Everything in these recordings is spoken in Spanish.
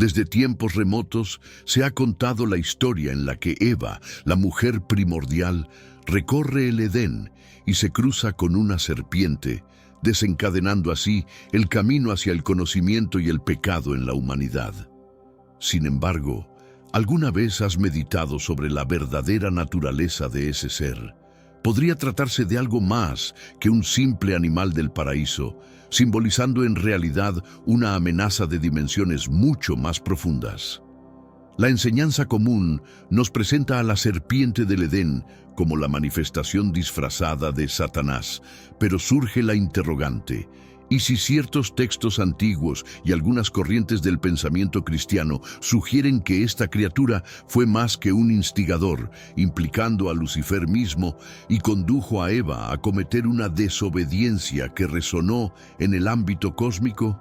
Desde tiempos remotos se ha contado la historia en la que Eva, la mujer primordial, recorre el Edén y se cruza con una serpiente, desencadenando así el camino hacia el conocimiento y el pecado en la humanidad. Sin embargo, ¿alguna vez has meditado sobre la verdadera naturaleza de ese ser? Podría tratarse de algo más que un simple animal del paraíso, simbolizando en realidad una amenaza de dimensiones mucho más profundas. La enseñanza común nos presenta a la serpiente del Edén como la manifestación disfrazada de Satanás, pero surge la interrogante: ¿y si ciertos textos antiguos y algunas corrientes del pensamiento cristiano sugieren que esta criatura fue más que un instigador, implicando a Lucifer mismo, y condujo a Eva a cometer una desobediencia que resonó en el ámbito cósmico?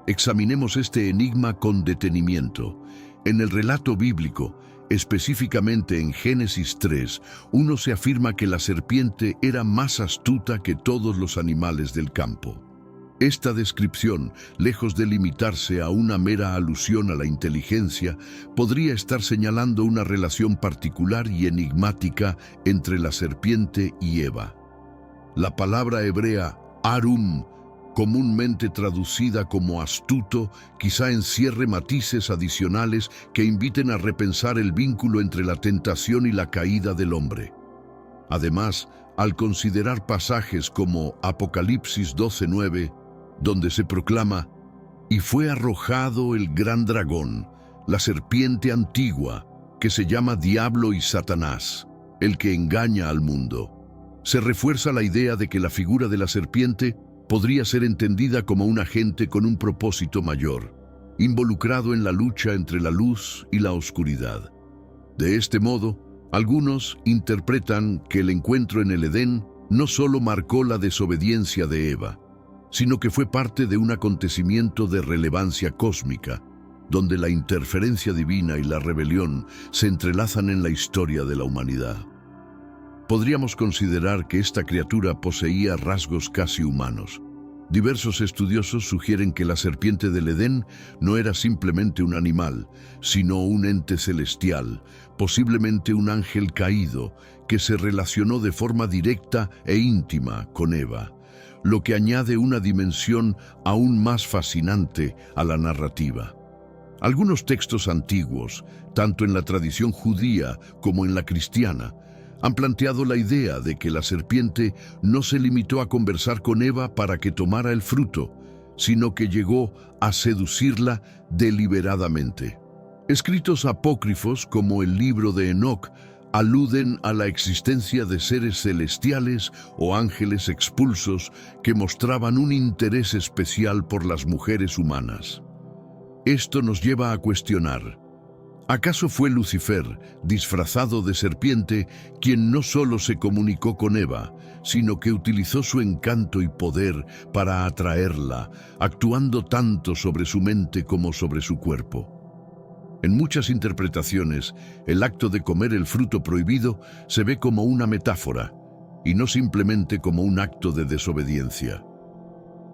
Examinemos este enigma con detenimiento. En el relato bíblico, específicamente en Génesis 3, uno se afirma que la serpiente era más astuta que todos los animales del campo. Esta descripción, lejos de limitarse a una mera alusión a la inteligencia, podría estar señalando una relación particular y enigmática entre la serpiente y Eva. La palabra hebrea arum, comúnmente traducida como astuto, quizá encierre matices adicionales que inviten a repensar el vínculo entre la tentación y la caída del hombre. Además, al considerar pasajes como Apocalipsis 12:9, donde se proclama: «Y fue arrojado el gran dragón, la serpiente antigua, que se llama Diablo y Satanás, el que engaña al mundo», se refuerza la idea de que la figura de la serpiente podría ser entendida como un agente con un propósito mayor, involucrado en la lucha entre la luz y la oscuridad. De este modo, algunos interpretan que el encuentro en el Edén no solo marcó la desobediencia de Eva, sino que fue parte de un acontecimiento de relevancia cósmica, donde la interferencia divina y la rebelión se entrelazan en la historia de la humanidad. Podríamos considerar que esta criatura poseía rasgos casi humanos. Diversos estudiosos sugieren que la serpiente del Edén no era simplemente un animal, sino un ente celestial, posiblemente un ángel caído, que se relacionó de forma directa e íntima con Eva, lo que añade una dimensión aún más fascinante a la narrativa. Algunos textos antiguos, tanto en la tradición judía como en la cristiana, han planteado la idea de que la serpiente no se limitó a conversar con Eva para que tomara el fruto, sino que llegó a seducirla deliberadamente. Escritos apócrifos como el libro de Enoc aluden a la existencia de seres celestiales o ángeles expulsos que mostraban un interés especial por las mujeres humanas. Esto nos lleva a cuestionar: ¿acaso fue Lucifer, disfrazado de serpiente, quien no solo se comunicó con Eva, sino que utilizó su encanto y poder para atraerla, actuando tanto sobre su mente como sobre su cuerpo? En muchas interpretaciones, el acto de comer el fruto prohibido se ve como una metáfora, y no simplemente como un acto de desobediencia.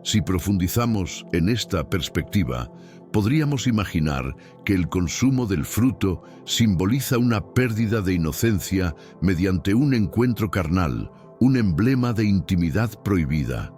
Si profundizamos en esta perspectiva, podríamos imaginar que el consumo del fruto simboliza una pérdida de inocencia mediante un encuentro carnal, un emblema de intimidad prohibida.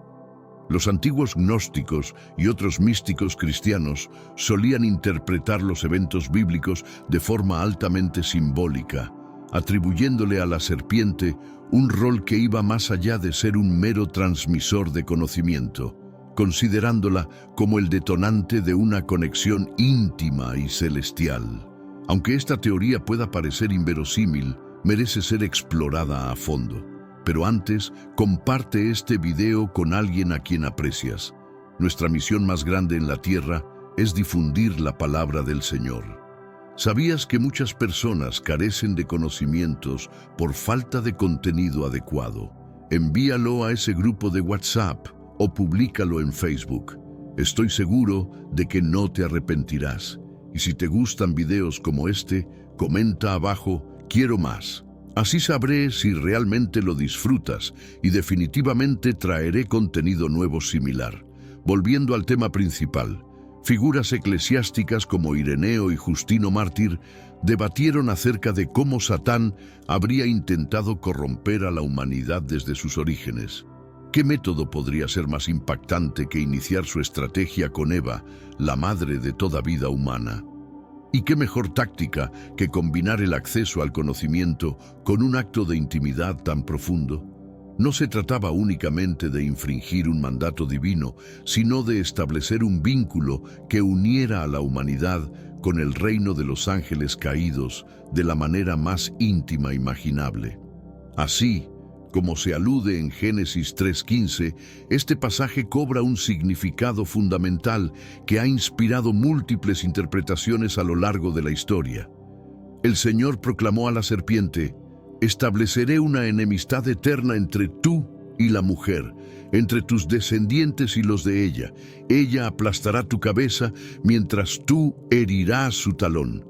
Los antiguos gnósticos y otros místicos cristianos solían interpretar los eventos bíblicos de forma altamente simbólica, atribuyéndole a la serpiente un rol que iba más allá de ser un mero transmisor de conocimiento, considerándola como el detonante de una conexión íntima y celestial. Aunque esta teoría pueda parecer inverosímil, merece ser explorada a fondo. Pero antes, comparte este video con alguien a quien aprecias. Nuestra misión más grande en la tierra es difundir la palabra del Señor. ¿Sabías que muchas personas carecen de conocimientos por falta de contenido adecuado? Envíalo a ese grupo de WhatsApp o públicalo en Facebook. Estoy seguro de que no te arrepentirás. Y si te gustan videos como este, comenta abajo: quiero más. Así sabré si realmente lo disfrutas y definitivamente traeré contenido nuevo similar. Volviendo al tema principal, Figuras eclesiásticas como Ireneo y Justino Mártir debatieron acerca de cómo Satán habría intentado corromper a la humanidad desde sus orígenes. ¿Qué método podría ser más impactante que iniciar su estrategia con Eva, la madre de toda vida humana? ¿Y qué mejor táctica que combinar el acceso al conocimiento con un acto de intimidad tan profundo? No se trataba únicamente de infringir un mandato divino, sino de establecer un vínculo que uniera a la humanidad con el reino de los ángeles caídos de la manera más íntima imaginable. Así, como se alude en Génesis 3:15, este pasaje cobra un significado fundamental que ha inspirado múltiples interpretaciones a lo largo de la historia. El Señor proclamó a la serpiente: «Estableceré una enemistad eterna entre tú y la mujer, entre tus descendientes y los de ella. Ella aplastará tu cabeza, mientras tú herirás su talón».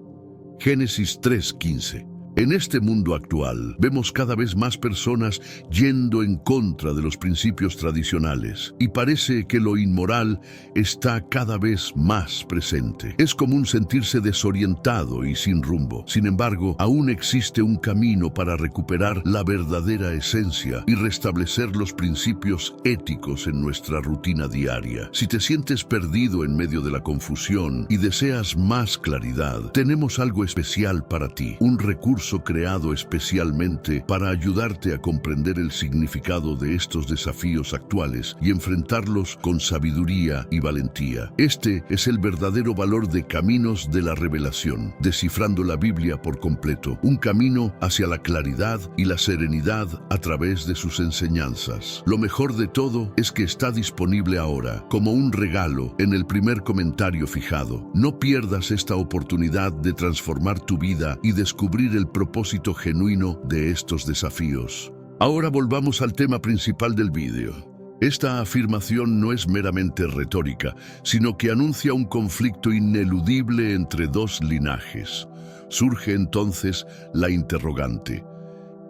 Génesis 3:15. En este mundo actual, vemos cada vez más personas yendo en contra de los principios tradicionales, y parece que lo inmoral está cada vez más presente. Es común sentirse desorientado y sin rumbo. Sin embargo, aún existe un camino para recuperar la verdadera esencia y restablecer los principios éticos en nuestra rutina diaria. Si te sientes perdido en medio de la confusión y deseas más claridad, tenemos algo especial para ti, un recurso creado especialmente para ayudarte a comprender el significado de estos desafíos actuales y enfrentarlos con sabiduría y valentía. Este es el verdadero valor de Caminos de la Revelación, descifrando la Biblia por completo, un camino hacia la claridad y la serenidad a través de sus enseñanzas. Lo mejor de todo es que está disponible ahora, como un regalo, en el primer comentario fijado. No pierdas esta oportunidad de transformar tu vida y descubrir el propósito genuino de estos desafíos. Ahora volvamos al tema principal del vídeo. Esta afirmación no es meramente retórica, sino que anuncia un conflicto ineludible entre dos linajes. Surge entonces la interrogante: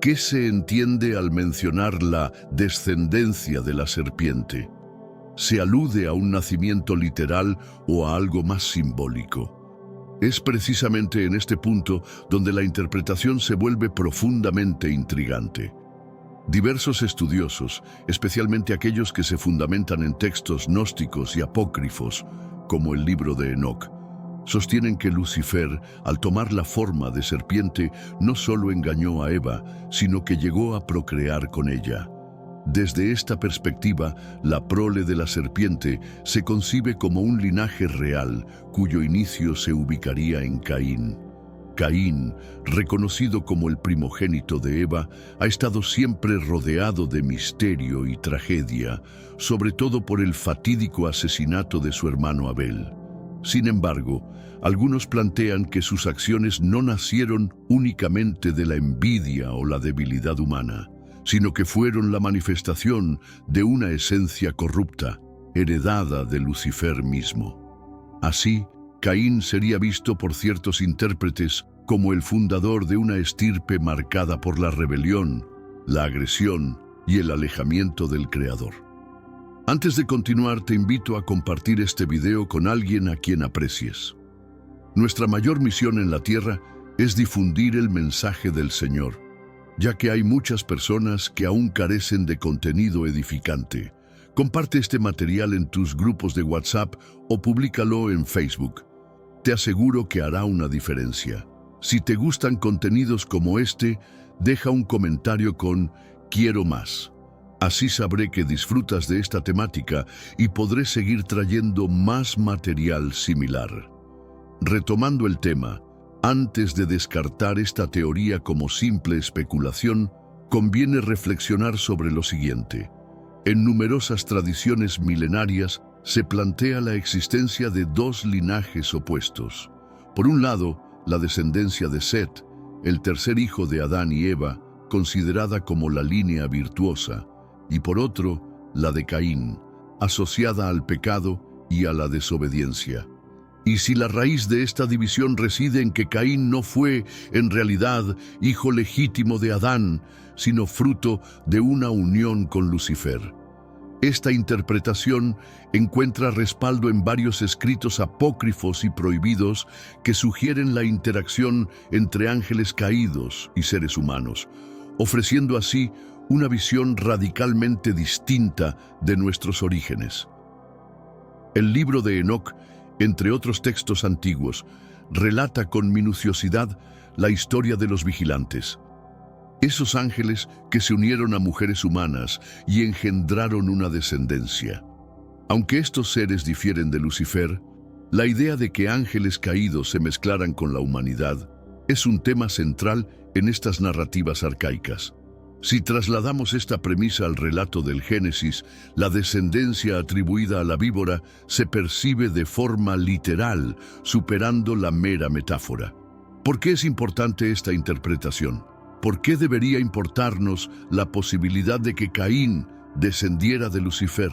¿qué se entiende al mencionar la descendencia de la serpiente? ¿Se alude a un nacimiento literal o a algo más simbólico? Es precisamente en este punto donde la interpretación se vuelve profundamente intrigante. Diversos estudiosos, especialmente aquellos que se fundamentan en textos gnósticos y apócrifos, como el libro de Enoc, sostienen que Lucifer, al tomar la forma de serpiente, no solo engañó a Eva, sino que llegó a procrear con ella. Desde esta perspectiva, la prole de la serpiente se concibe como un linaje real, cuyo inicio se ubicaría en Caín. Caín, reconocido como el primogénito de Eva, ha estado siempre rodeado de misterio y tragedia, sobre todo por el fatídico asesinato de su hermano Abel. Sin embargo, algunos plantean que sus acciones no nacieron únicamente de la envidia o la debilidad humana, sino que fueron la manifestación de una esencia corrupta, heredada de Lucifer mismo. Así, Caín sería visto por ciertos intérpretes como el fundador de una estirpe marcada por la rebelión, la agresión y el alejamiento del Creador. Antes de continuar, te invito a compartir este video con alguien a quien aprecies. Nuestra mayor misión en la tierra es difundir el mensaje del Señor, ya que hay muchas personas que aún carecen de contenido edificante. Comparte este material en tus grupos de WhatsApp o públicalo en Facebook. Te aseguro que hará una diferencia. Si te gustan contenidos como este, deja un comentario con «Quiero más». Así sabré que disfrutas de esta temática y podré seguir trayendo más material similar. Retomando el tema, antes de descartar esta teoría como simple especulación, conviene reflexionar sobre lo siguiente. En numerosas tradiciones milenarias se plantea la existencia de dos linajes opuestos. Por un lado, la descendencia de Set, el tercer hijo de Adán y Eva, considerada como la línea virtuosa, y por otro, la de Caín, asociada al pecado y a la desobediencia. Y si la raíz de esta división reside en que Caín no fue, en realidad, hijo legítimo de Adán, sino fruto de una unión con Lucifer. Esta interpretación encuentra respaldo en varios escritos apócrifos y prohibidos que sugieren la interacción entre ángeles caídos y seres humanos, ofreciendo así una visión radicalmente distinta de nuestros orígenes. El libro de Enoc, entre otros textos antiguos, relata con minuciosidad la historia de los vigilantes, esos ángeles que se unieron a mujeres humanas y engendraron una descendencia. Aunque estos seres difieren de Lucifer, la idea de que ángeles caídos se mezclaran con la humanidad es un tema central en estas narrativas arcaicas. Si trasladamos esta premisa al relato del Génesis, la descendencia atribuida a la víbora se percibe de forma literal, superando la mera metáfora. ¿Por qué es importante esta interpretación? ¿Por qué debería importarnos la posibilidad de que Caín descendiera de Lucifer?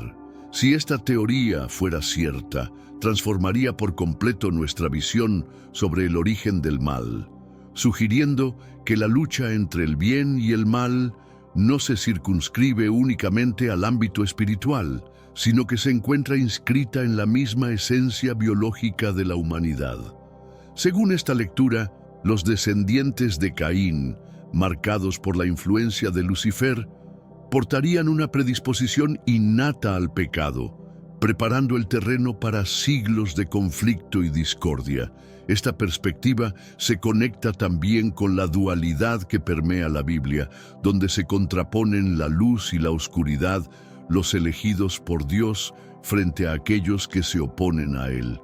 Si esta teoría fuera cierta, transformaría por completo nuestra visión sobre el origen del mal, sugiriendo que la lucha entre el bien y el mal no se circunscribe únicamente al ámbito espiritual, sino que se encuentra inscrita en la misma esencia biológica de la humanidad. Según esta lectura, los descendientes de Caín, marcados por la influencia de Lucifer, portarían una predisposición innata al pecado, preparando el terreno para siglos de conflicto y discordia. Esta perspectiva se conecta también con la dualidad que permea la Biblia, donde se contraponen la luz y la oscuridad, los elegidos por Dios frente a aquellos que se oponen a Él.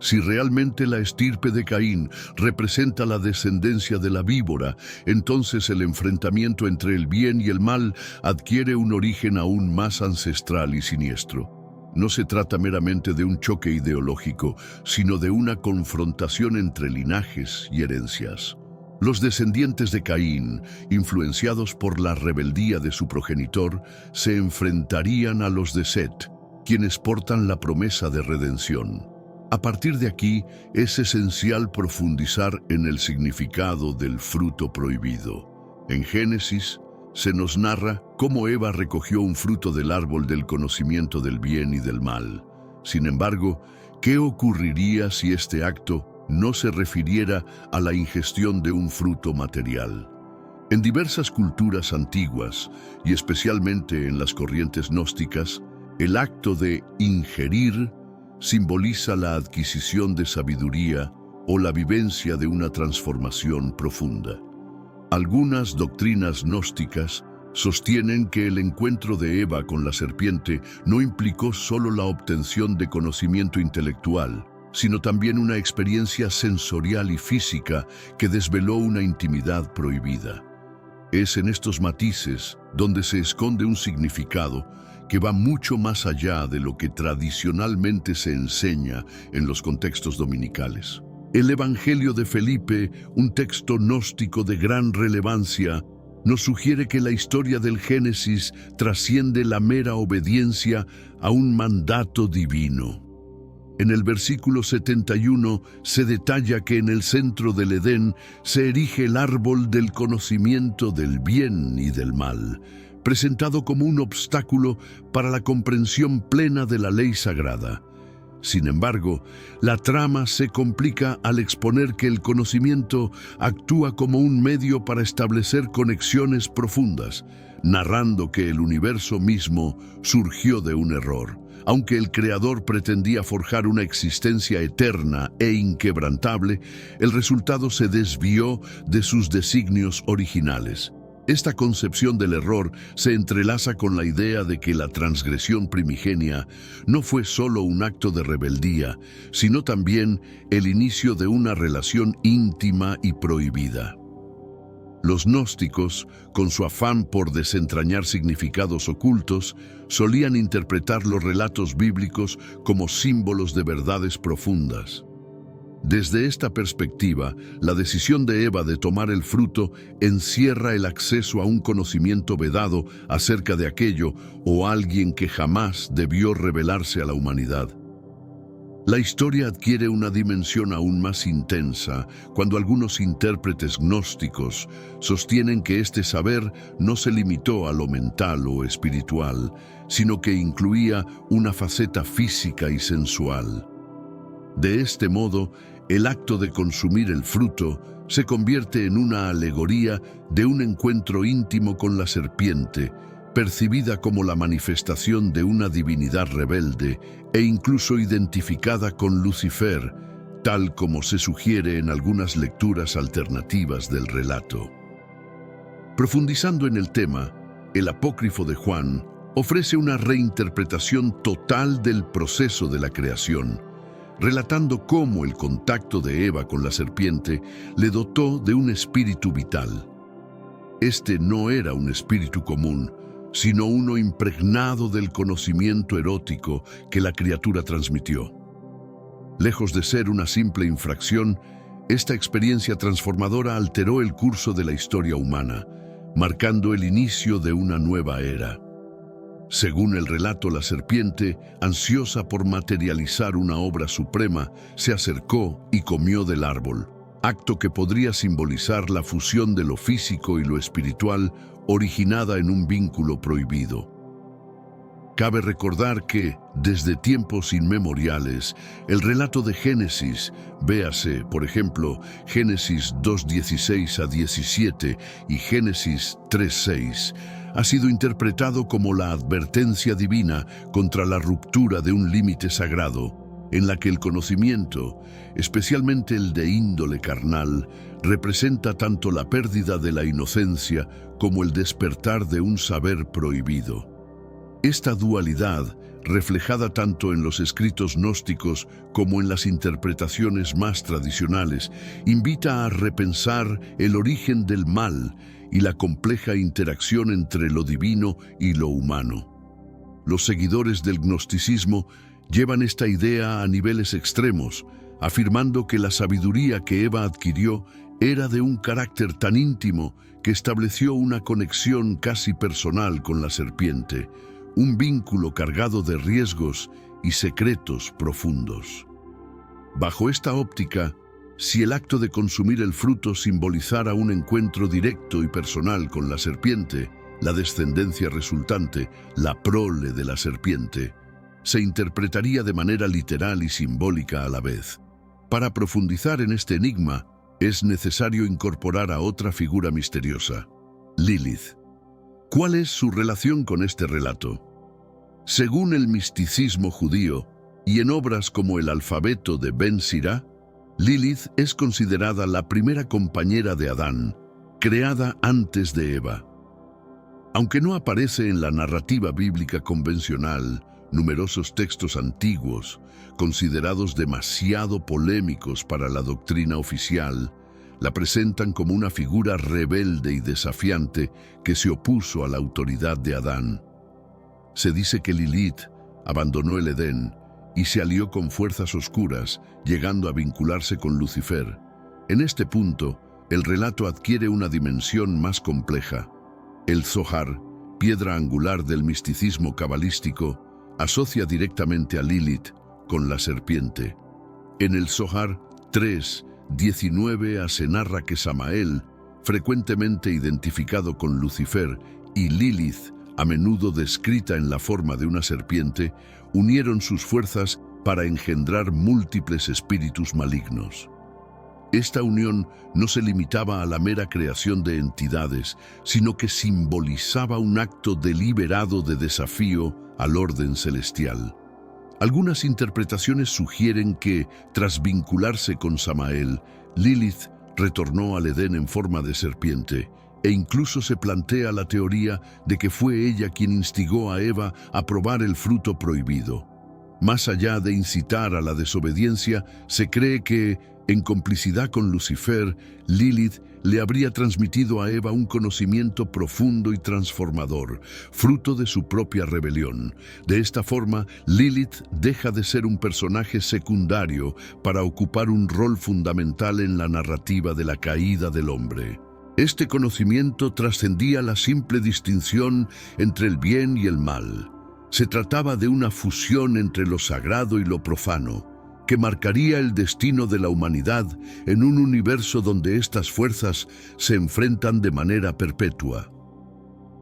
Si realmente la estirpe de Caín representa la descendencia de la víbora, entonces el enfrentamiento entre el bien y el mal adquiere un origen aún más ancestral y siniestro. No se trata meramente de un choque ideológico, sino de una confrontación entre linajes y herencias. Los descendientes de Caín, influenciados por la rebeldía de su progenitor, se enfrentarían a los de Set, quienes portan la promesa de redención. A partir de aquí, es esencial profundizar en el significado del fruto prohibido. En Génesis, se nos narra cómo Eva recogió un fruto del árbol del conocimiento del bien y del mal. Sin embargo, ¿qué ocurriría si este acto no se refiriera a la ingestión de un fruto material? En diversas culturas antiguas, y especialmente en las corrientes gnósticas, el acto de ingerir simboliza la adquisición de sabiduría o la vivencia de una transformación profunda. Algunas doctrinas gnósticas sostienen que el encuentro de Eva con la serpiente no implicó solo la obtención de conocimiento intelectual, sino también una experiencia sensorial y física que desveló una intimidad prohibida. Es en estos matices donde se esconde un significado que va mucho más allá de lo que tradicionalmente se enseña en los contextos dominicales. El Evangelio de Felipe, un texto gnóstico de gran relevancia, nos sugiere que la historia del Génesis trasciende la mera obediencia a un mandato divino. En el versículo 71 se detalla que en el centro del Edén se erige el árbol del conocimiento del bien y del mal, presentado como un obstáculo para la comprensión plena de la ley sagrada. Sin embargo, la trama se complica al exponer que el conocimiento actúa como un medio para establecer conexiones profundas, narrando que el universo mismo surgió de un error. Aunque el Creador pretendía forjar una existencia eterna e inquebrantable, el resultado se desvió de sus designios originales. Esta concepción del error se entrelaza con la idea de que la transgresión primigenia no fue solo un acto de rebeldía, sino también el inicio de una relación íntima y prohibida. Los gnósticos, con su afán por desentrañar significados ocultos, solían interpretar los relatos bíblicos como símbolos de verdades profundas. Desde esta perspectiva, la decisión de Eva de tomar el fruto encierra el acceso a un conocimiento vedado acerca de aquello o alguien que jamás debió revelarse a la humanidad. La historia adquiere una dimensión aún más intensa cuando algunos intérpretes gnósticos sostienen que este saber no se limitó a lo mental o espiritual, sino que incluía una faceta física y sensual. De este modo, el acto de consumir el fruto se convierte en una alegoría de un encuentro íntimo con la serpiente, percibida como la manifestación de una divinidad rebelde e incluso identificada con Lucifer, tal como se sugiere en algunas lecturas alternativas del relato. Profundizando en el tema, el apócrifo de Juan ofrece una reinterpretación total del proceso de la creación, relatando cómo el contacto de Eva con la serpiente le dotó de un espíritu vital. Este no era un espíritu común, sino uno impregnado del conocimiento erótico que la criatura transmitió. Lejos de ser una simple infracción, esta experiencia transformadora alteró el curso de la historia humana, marcando el inicio de una nueva era. Según el relato, la serpiente, ansiosa por materializar una obra suprema, se acercó y comió del árbol, acto que podría simbolizar la fusión de lo físico y lo espiritual originada en un vínculo prohibido. Cabe recordar que, desde tiempos inmemoriales, el relato de Génesis, véase, por ejemplo, Génesis 2:16 a 17 y Génesis 3:6, ha sido interpretado como la advertencia divina contra la ruptura de un límite sagrado, en la que el conocimiento, especialmente el de índole carnal, representa tanto la pérdida de la inocencia como el despertar de un saber prohibido. Esta dualidad, reflejada tanto en los escritos gnósticos como en las interpretaciones más tradicionales, invita a repensar el origen del mal y la compleja interacción entre lo divino y lo humano. Los seguidores del gnosticismo llevan esta idea a niveles extremos, afirmando que la sabiduría que Eva adquirió era de un carácter tan íntimo que estableció una conexión casi personal con la serpiente, un vínculo cargado de riesgos y secretos profundos. Bajo esta óptica, si el acto de consumir el fruto simbolizara un encuentro directo y personal con la serpiente, la descendencia resultante, la prole de la serpiente, se interpretaría de manera literal y simbólica a la vez. Para profundizar en este enigma, es necesario incorporar a otra figura misteriosa, Lilith. ¿Cuál es su relación con este relato? Según el misticismo judío, y en obras como el alfabeto de Ben Sira, Lilith es considerada la primera compañera de Adán, creada antes de Eva. Aunque no aparece en la narrativa bíblica convencional, numerosos textos antiguos, considerados demasiado polémicos para la doctrina oficial, la presentan como una figura rebelde y desafiante que se opuso a la autoridad de Adán. Se dice que Lilith abandonó el Edén y se alió con fuerzas oscuras, llegando a vincularse con Lucifer. En este punto, el relato adquiere una dimensión más compleja. El Zohar, piedra angular del misticismo cabalístico, asocia directamente a Lilith con la serpiente. En el Zohar 3:19 se narra que Samael, frecuentemente identificado con Lucifer, y Lilith, a menudo descrita en la forma de una serpiente, unieron sus fuerzas para engendrar múltiples espíritus malignos. Esta unión no se limitaba a la mera creación de entidades, sino que simbolizaba un acto deliberado de desafío al orden celestial. Algunas interpretaciones sugieren que, tras vincularse con Samael, Lilith retornó al Edén en forma de serpiente, e incluso se plantea la teoría de que fue ella quien instigó a Eva a probar el fruto prohibido. Más allá de incitar a la desobediencia, se cree que, en complicidad con Lucifer, Lilith le habría transmitido a Eva un conocimiento profundo y transformador, fruto de su propia rebelión. De esta forma, Lilith deja de ser un personaje secundario para ocupar un rol fundamental en la narrativa de la caída del hombre. Este conocimiento trascendía la simple distinción entre el bien y el mal. Se trataba de una fusión entre lo sagrado y lo profano, que marcaría el destino de la humanidad en un universo donde estas fuerzas se enfrentan de manera perpetua.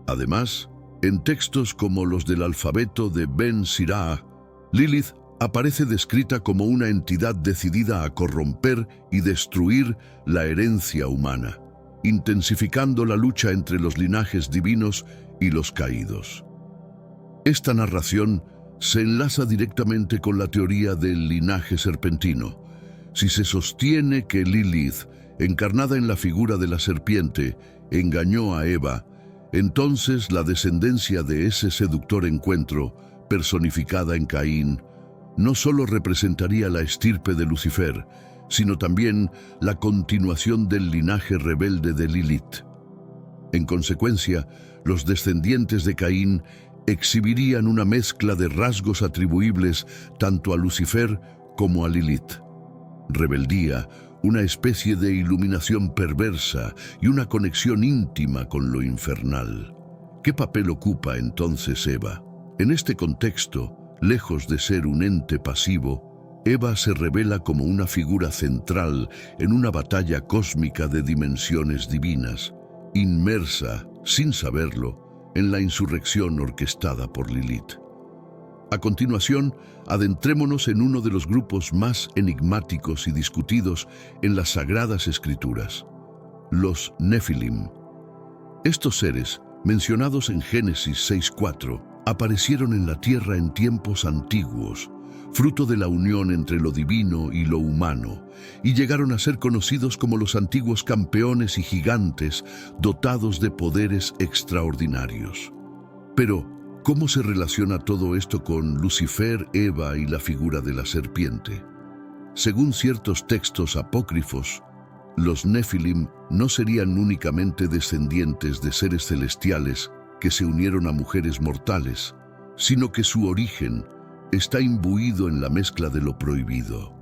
Además, en textos como los del alfabeto de Ben Sirah, Lilith aparece descrita como una entidad decidida a corromper y destruir la herencia humana, intensificando la lucha entre los linajes divinos y los caídos. Esta narración se enlaza directamente con la teoría del linaje serpentino. Si se sostiene que Lilith, encarnada en la figura de la serpiente, engañó a Eva, entonces la descendencia de ese seductor encuentro, personificada en Caín, no solo representaría la estirpe de Lucifer, sino también la continuación del linaje rebelde de Lilith. En consecuencia, los descendientes de Caín exhibirían una mezcla de rasgos atribuibles tanto a Lucifer como a Lilith. Rebeldía, una especie de iluminación perversa y una conexión íntima con lo infernal. ¿Qué papel ocupa entonces Eva? En este contexto, lejos de ser un ente pasivo, Eva se revela como una figura central en una batalla cósmica de dimensiones divinas, inmersa, sin saberlo, en la insurrección orquestada por Lilith. A continuación, adentrémonos en uno de los grupos más enigmáticos y discutidos en las Sagradas Escrituras, los Nefilim. Estos seres, mencionados en Génesis 6:4, aparecieron en la tierra en tiempos antiguos, fruto de la unión entre lo divino y lo humano, y llegaron a ser conocidos como los antiguos campeones y gigantes dotados de poderes extraordinarios. Pero, ¿cómo se relaciona todo esto con Lucifer, Eva y la figura de la serpiente? Según ciertos textos apócrifos, los Nefilim no serían únicamente descendientes de seres celestiales que se unieron a mujeres mortales, sino que su origen está imbuido en la mezcla de lo prohibido.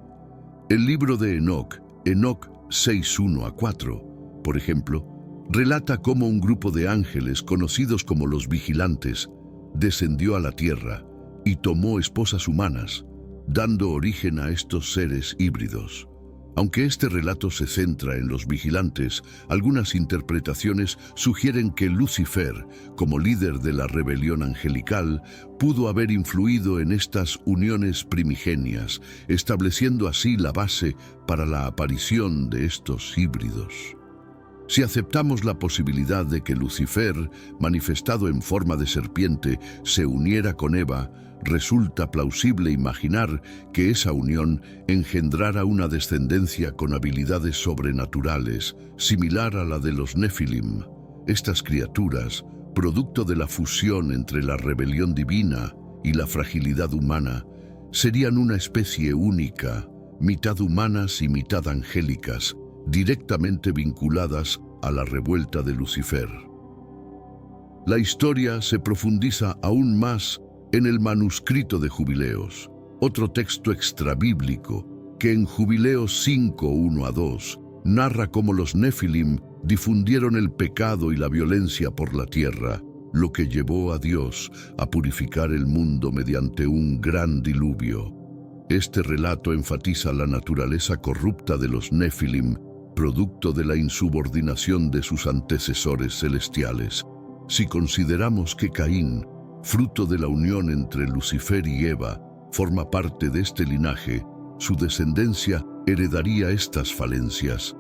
El libro de Enoc 6:1-4, por ejemplo, relata cómo un grupo de ángeles conocidos como los vigilantes descendió a la tierra y tomó esposas humanas, dando origen a estos seres híbridos. Aunque este relato se centra en los vigilantes, algunas interpretaciones sugieren que Lucifer, como líder de la rebelión angelical, pudo haber influido en estas uniones primigenias, estableciendo así la base para la aparición de estos híbridos. Si aceptamos la posibilidad de que Lucifer, manifestado en forma de serpiente, se uniera con Eva, resulta plausible imaginar que esa unión engendrara una descendencia con habilidades sobrenaturales, similar a la de los Nefilim. Estas criaturas, producto de la fusión entre la rebelión divina y la fragilidad humana, serían una especie única, mitad humanas y mitad angélicas, directamente vinculadas a la revuelta de Lucifer. La historia se profundiza aún más en el manuscrito de Jubileos, otro texto extrabíblico que en Jubileos 5:1-2 narra cómo los Nefilim difundieron el pecado y la violencia por la tierra, lo que llevó a Dios a purificar el mundo mediante un gran diluvio. Este relato enfatiza la naturaleza corrupta de los Nefilim, producto de la insubordinación de sus antecesores celestiales. Si consideramos que Caín, fruto de la unión entre Lucifer y Eva, forma parte de este linaje, su descendencia heredaría estas falencias,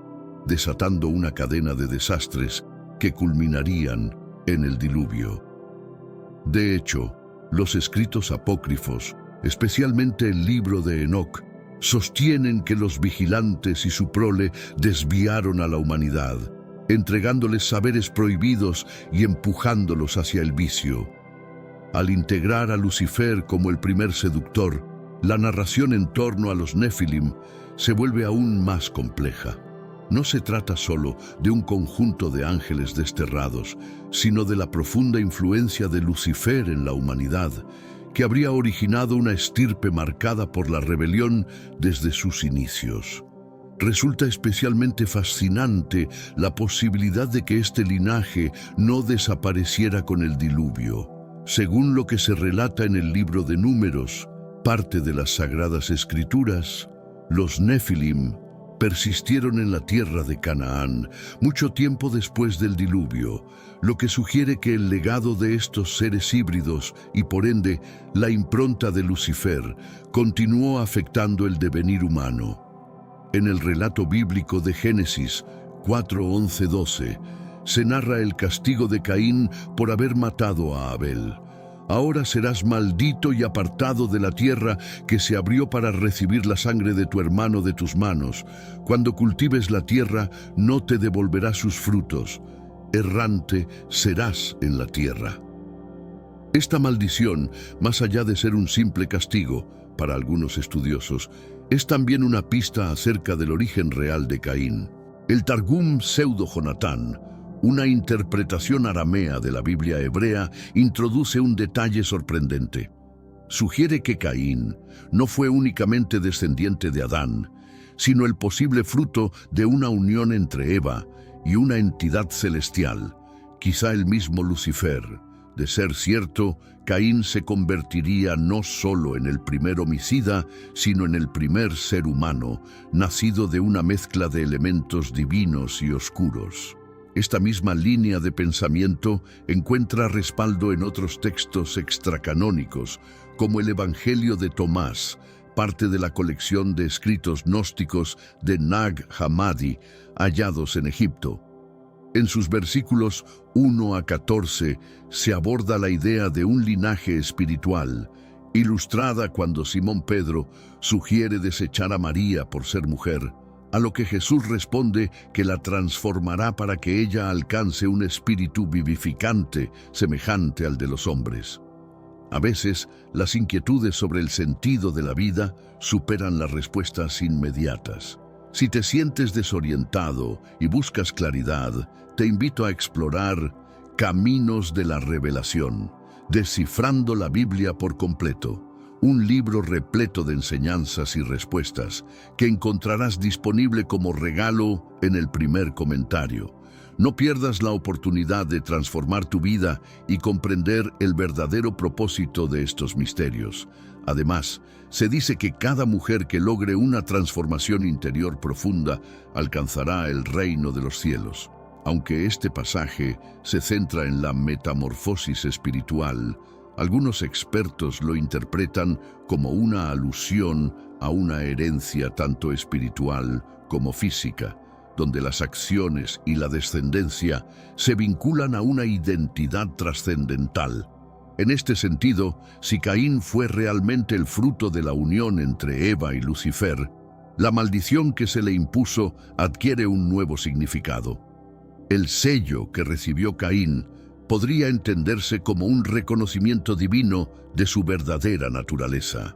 desatando una cadena de desastres que culminarían en el diluvio. De hecho, los escritos apócrifos, especialmente el libro de Enoc, sostienen que los vigilantes y su prole desviaron a la humanidad, entregándoles saberes prohibidos y empujándolos hacia el vicio. Al integrar a Lucifer como el primer seductor, la narración en torno a los Nefilim se vuelve aún más compleja. No se trata solo de un conjunto de ángeles desterrados, sino de la profunda influencia de Lucifer en la humanidad, que habría originado una estirpe marcada por la rebelión desde sus inicios. Resulta especialmente fascinante la posibilidad de que este linaje no desapareciera con el diluvio. Según lo que se relata en el libro de Números, parte de las Sagradas Escrituras, los Nefilim persistieron en la tierra de Canaán mucho tiempo después del diluvio, lo que sugiere que el legado de estos seres híbridos y por ende la impronta de Lucifer continuó afectando el devenir humano. En el relato bíblico de Génesis 4:11-12 se narra el castigo de Caín por haber matado a Abel. Ahora serás maldito y apartado de la tierra que se abrió para recibir la sangre de tu hermano de tus manos. Cuando cultives la tierra, no te devolverá sus frutos. Errante serás en la tierra. Esta maldición, más allá de ser un simple castigo, para algunos estudiosos, es también una pista acerca del origen real de Caín. El Targum Pseudo-Jonatán, una interpretación aramea de la Biblia hebrea, introduce un detalle sorprendente. Sugiere que Caín no fue únicamente descendiente de Adán, sino el posible fruto de una unión entre Eva y una entidad celestial, quizá el mismo Lucifer. De ser cierto, Caín se convertiría no solo en el primer homicida, sino en el primer ser humano, nacido de una mezcla de elementos divinos y oscuros. Esta misma línea de pensamiento encuentra respaldo en otros textos extracanónicos, como el Evangelio de Tomás, parte de la colección de escritos gnósticos de Nag Hammadi, hallados en Egipto. En sus versículos 1-14 se aborda la idea de un linaje espiritual, ilustrada cuando Simón Pedro sugiere desechar a María por ser mujer, a lo que Jesús responde que la transformará para que ella alcance un espíritu vivificante semejante al de los hombres. A veces, las inquietudes sobre el sentido de la vida superan las respuestas inmediatas. Si te sientes desorientado y buscas claridad, te invito a explorar Caminos de la Revelación, descifrando la Biblia por completo. Un libro repleto de enseñanzas y respuestas que encontrarás disponible como regalo en el primer comentario. No pierdas la oportunidad de transformar tu vida y comprender el verdadero propósito de estos misterios. Además, se dice que cada mujer que logre una transformación interior profunda alcanzará el reino de los cielos. Aunque este pasaje se centra en la metamorfosis espiritual, algunos expertos lo interpretan como una alusión a una herencia tanto espiritual como física, donde las acciones y la descendencia se vinculan a una identidad trascendental. En este sentido, si Caín fue realmente el fruto de la unión entre Eva y Lucifer, la maldición que se le impuso adquiere un nuevo significado. El sello que recibió Caín podría entenderse como un reconocimiento divino de su verdadera naturaleza,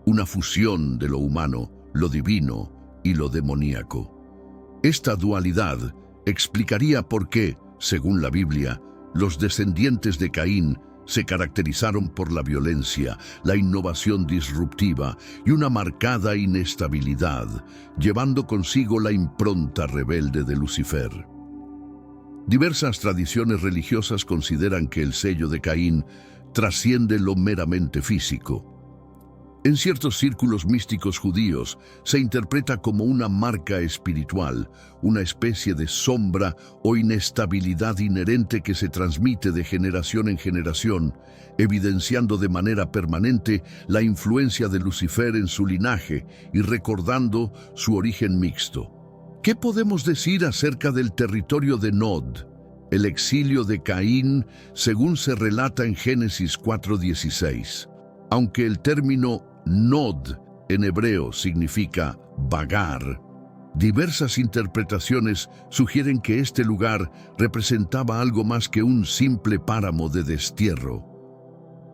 una fusión de lo humano, lo divino y lo demoníaco. Esta dualidad explicaría por qué, según la Biblia, los descendientes de Caín se caracterizaron por la violencia, la innovación disruptiva y una marcada inestabilidad, llevando consigo la impronta rebelde de Lucifer. Diversas tradiciones religiosas consideran que el sello de Caín trasciende lo meramente físico. En ciertos círculos místicos judíos se interpreta como una marca espiritual, una especie de sombra o inestabilidad inherente que se transmite de generación en generación, evidenciando de manera permanente la influencia de Lucifer en su linaje y recordando su origen mixto. ¿Qué podemos decir acerca del territorio de Nod, el exilio de Caín, según se relata en Génesis 4:16? Aunque el término Nod en hebreo significa vagar, diversas interpretaciones sugieren que este lugar representaba algo más que un simple páramo de destierro.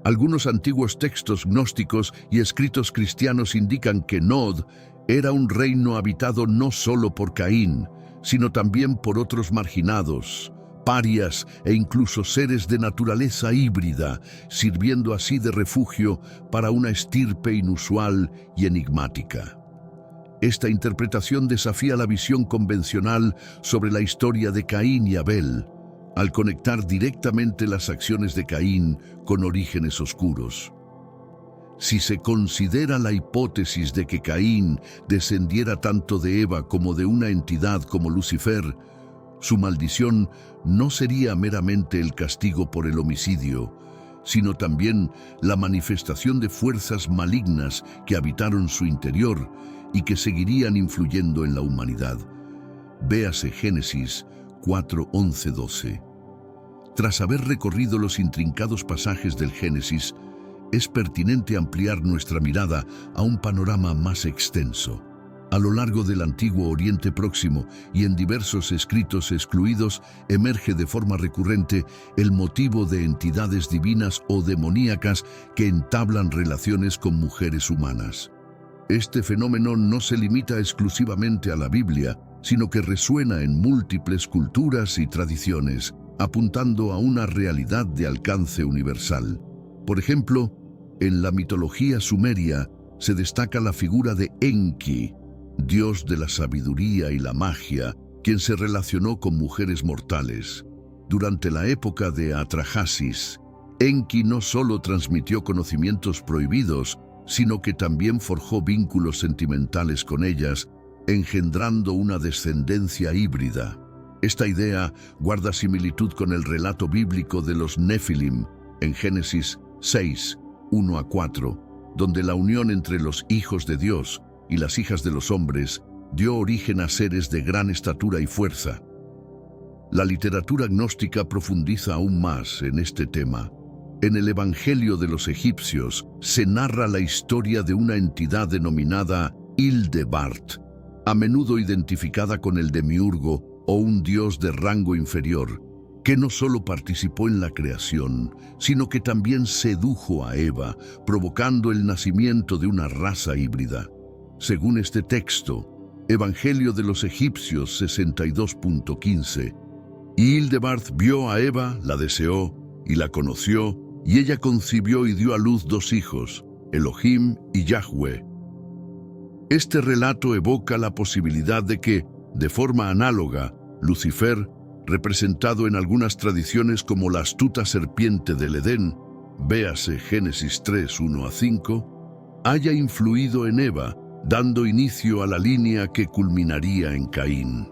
Algunos antiguos textos gnósticos y escritos cristianos indican que Nod era un reino habitado no solo por Caín, sino también por otros marginados, parias e incluso seres de naturaleza híbrida, sirviendo así de refugio para una estirpe inusual y enigmática. Esta interpretación desafía la visión convencional sobre la historia de Caín y Abel, al conectar directamente las acciones de Caín con orígenes oscuros. Si se considera la hipótesis de que Caín descendiera tanto de Eva como de una entidad como Lucifer, su maldición no sería meramente el castigo por el homicidio, sino también la manifestación de fuerzas malignas que habitaron su interior y que seguirían influyendo en la humanidad. Véase Génesis 4, 11, 12. Tras haber recorrido los intrincados pasajes del Génesis, es pertinente ampliar nuestra mirada a un panorama más extenso. A lo largo del antiguo Oriente Próximo y en diversos escritos excluidos, emerge de forma recurrente el motivo de entidades divinas o demoníacas que entablan relaciones con mujeres humanas. Este fenómeno no se limita exclusivamente a la Biblia, sino que resuena en múltiples culturas y tradiciones, apuntando a una realidad de alcance universal. Por ejemplo, en la mitología sumeria se destaca la figura de Enki, dios de la sabiduría y la magia, quien se relacionó con mujeres mortales. Durante la época de Atrahasis, Enki no solo transmitió conocimientos prohibidos, sino que también forjó vínculos sentimentales con ellas, engendrando una descendencia híbrida. Esta idea guarda similitud con el relato bíblico de los Nefilim en Génesis 6, 1 a 4, donde la unión entre los hijos de Dios y las hijas de los hombres dio origen a seres de gran estatura y fuerza. La literatura gnóstica profundiza aún más en este tema. En el Evangelio de los egipcios se narra la historia de una entidad denominada Ildebart, a menudo identificada con el demiurgo o un dios de rango inferior, que no solo participó en la creación, sino que también sedujo a Eva, provocando el nacimiento de una raza híbrida. Según este texto, Evangelio de los egipcios 62.15, Hildebart vio a Eva, la deseó y la conoció, y ella concibió y dio a luz 2 hijos, Elohim y Yahweh. Este relato evoca la posibilidad de que, de forma análoga, Lucifer, representado en algunas tradiciones como la astuta serpiente del Edén, véase Génesis 3, 1 a 5, haya influido en Eva, dando inicio a la línea que culminaría en Caín.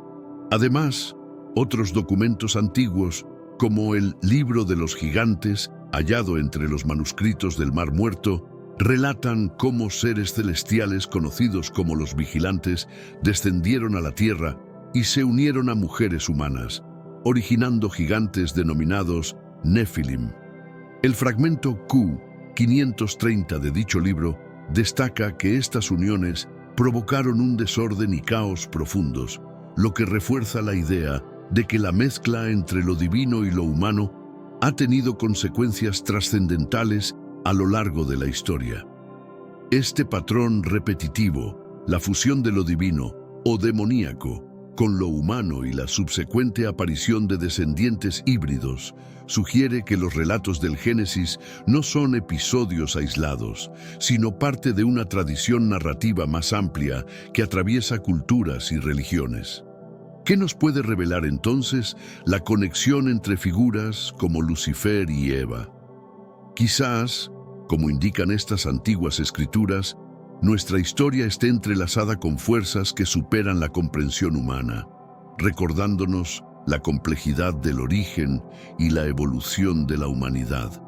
Además, otros documentos antiguos, como el Libro de los Gigantes, hallado entre los manuscritos del Mar Muerto, relatan cómo seres celestiales conocidos como los vigilantes descendieron a la tierra y se unieron a mujeres humanas, originando gigantes denominados Nefilim. El fragmento Q530 de dicho libro destaca que estas uniones provocaron un desorden y caos profundos, lo que refuerza la idea de que la mezcla entre lo divino y lo humano ha tenido consecuencias trascendentales a lo largo de la historia. Este patrón repetitivo, la fusión de lo divino o demoníaco con lo humano y la subsecuente aparición de descendientes híbridos, sugiere que los relatos del Génesis no son episodios aislados, sino parte de una tradición narrativa más amplia que atraviesa culturas y religiones. ¿Qué nos puede revelar entonces la conexión entre figuras como Lucifer y Eva? Quizás, como indican estas antiguas escrituras, nuestra historia esté entrelazada con fuerzas que superan la comprensión humana, recordándonos la complejidad del origen y la evolución de la humanidad.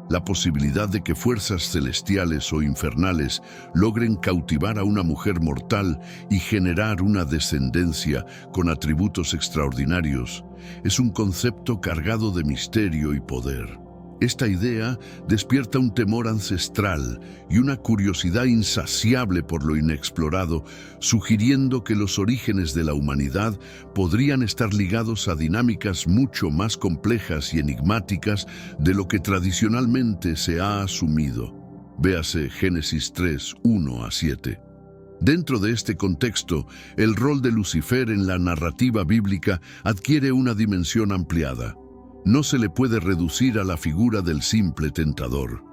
La posibilidad de que fuerzas celestiales o infernales logren cautivar a una mujer mortal y generar una descendencia con atributos extraordinarios es un concepto cargado de misterio y poder. Esta idea despierta un temor ancestral y una curiosidad insaciable por lo inexplorado, sugiriendo que los orígenes de la humanidad podrían estar ligados a dinámicas mucho más complejas y enigmáticas de lo que tradicionalmente se ha asumido. Véase Génesis 3, 1 a 7. Dentro de este contexto, el rol de Lucifer en la narrativa bíblica adquiere una dimensión ampliada. No se le puede reducir a la figura del simple tentador.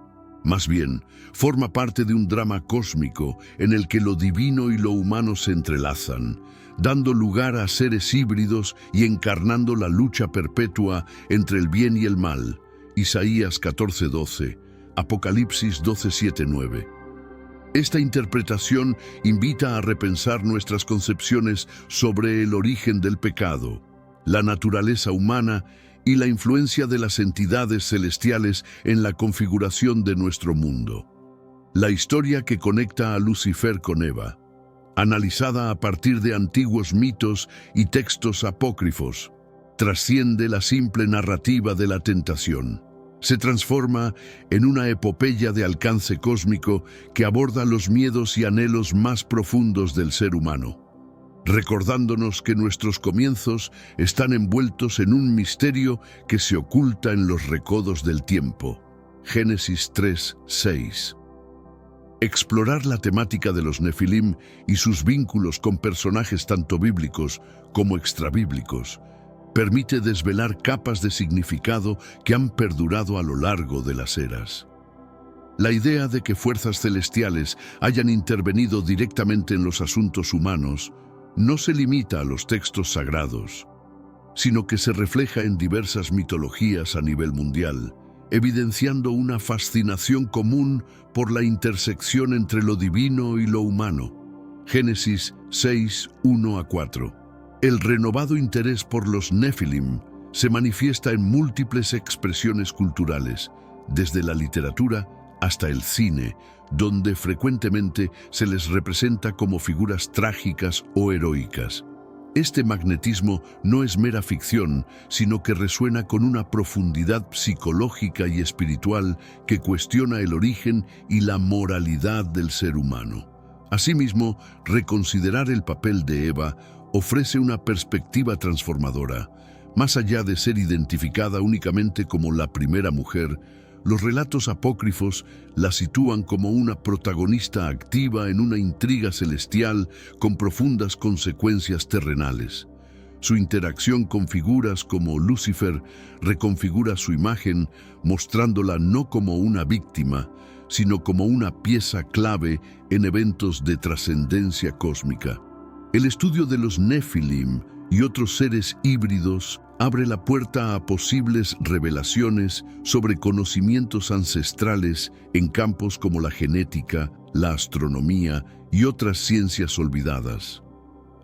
Más bien, forma parte de un drama cósmico en el que lo divino y lo humano se entrelazan, dando lugar a seres híbridos y encarnando la lucha perpetua entre el bien y el mal. Isaías 14:12, Apocalipsis 12:7-9. Esta interpretación invita a repensar nuestras concepciones sobre el origen del pecado, la naturaleza humana y la influencia de las entidades celestiales en la configuración de nuestro mundo. La historia que conecta a Lucifer con Eva, analizada a partir de antiguos mitos y textos apócrifos, trasciende la simple narrativa de la tentación. Se transforma en una epopeya de alcance cósmico que aborda los miedos y anhelos más profundos del ser humano, recordándonos que nuestros comienzos están envueltos en un misterio que se oculta en los recodos del tiempo. Génesis 3:6. Explorar la temática de los Nefilim y sus vínculos con personajes tanto bíblicos como extrabíblicos permite desvelar capas de significado que han perdurado a lo largo de las eras. La idea de que fuerzas celestiales hayan intervenido directamente en los asuntos humanos no se limita a los textos sagrados, sino que se refleja en diversas mitologías a nivel mundial, evidenciando una fascinación común por la intersección entre lo divino y lo humano. Génesis 6:1-4. El renovado interés por los Nefilim se manifiesta en múltiples expresiones culturales, desde la literatura hasta el cine, donde frecuentemente se les representa como figuras trágicas o heroicas. Este magnetismo no es mera ficción, sino que resuena con una profundidad psicológica y espiritual que cuestiona el origen y la moralidad del ser humano. Asimismo, reconsiderar el papel de Eva ofrece una perspectiva transformadora. Más allá de ser identificada únicamente como la primera mujer, los relatos apócrifos la sitúan como una protagonista activa en una intriga celestial con profundas consecuencias terrenales. Su interacción con figuras como Lucifer reconfigura su imagen, mostrándola no como una víctima, sino como una pieza clave en eventos de trascendencia cósmica. El estudio de los Nefilim y otros seres híbridos abre la puerta a posibles revelaciones sobre conocimientos ancestrales en campos como la genética, la astronomía y otras ciencias olvidadas.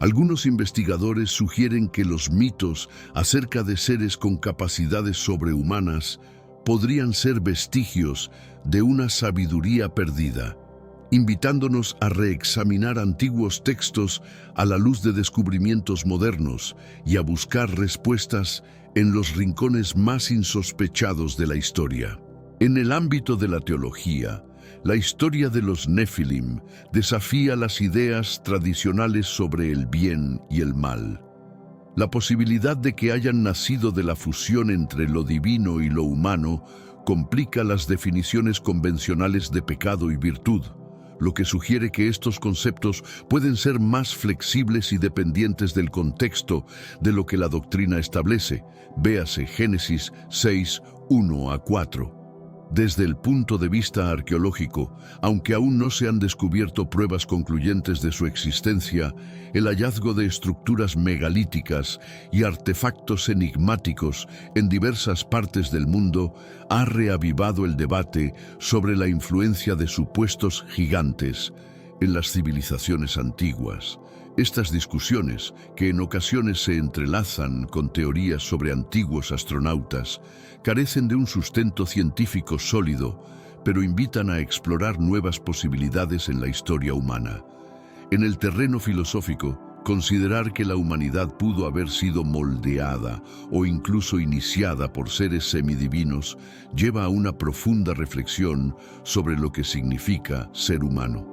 Algunos investigadores sugieren que los mitos acerca de seres con capacidades sobrehumanas podrían ser vestigios de una sabiduría perdida, invitándonos a reexaminar antiguos textos a la luz de descubrimientos modernos y a buscar respuestas en los rincones más insospechados de la historia. En el ámbito de la teología, la historia de los Nefilim desafía las ideas tradicionales sobre el bien y el mal. La posibilidad de que hayan nacido de la fusión entre lo divino y lo humano complica las definiciones convencionales de pecado y virtud, lo que sugiere que estos conceptos pueden ser más flexibles y dependientes del contexto de lo que la doctrina establece. Véase Génesis 6:1-4. Desde el punto de vista arqueológico, aunque aún no se han descubierto pruebas concluyentes de su existencia, el hallazgo de estructuras megalíticas y artefactos enigmáticos en diversas partes del mundo ha reavivado el debate sobre la influencia de supuestos gigantes en las civilizaciones antiguas. Estas discusiones, que en ocasiones se entrelazan con teorías sobre antiguos astronautas, carecen de un sustento científico sólido, pero invitan a explorar nuevas posibilidades en la historia humana. En el terreno filosófico, considerar que la humanidad pudo haber sido moldeada o incluso iniciada por seres semidivinos lleva a una profunda reflexión sobre lo que significa ser humano.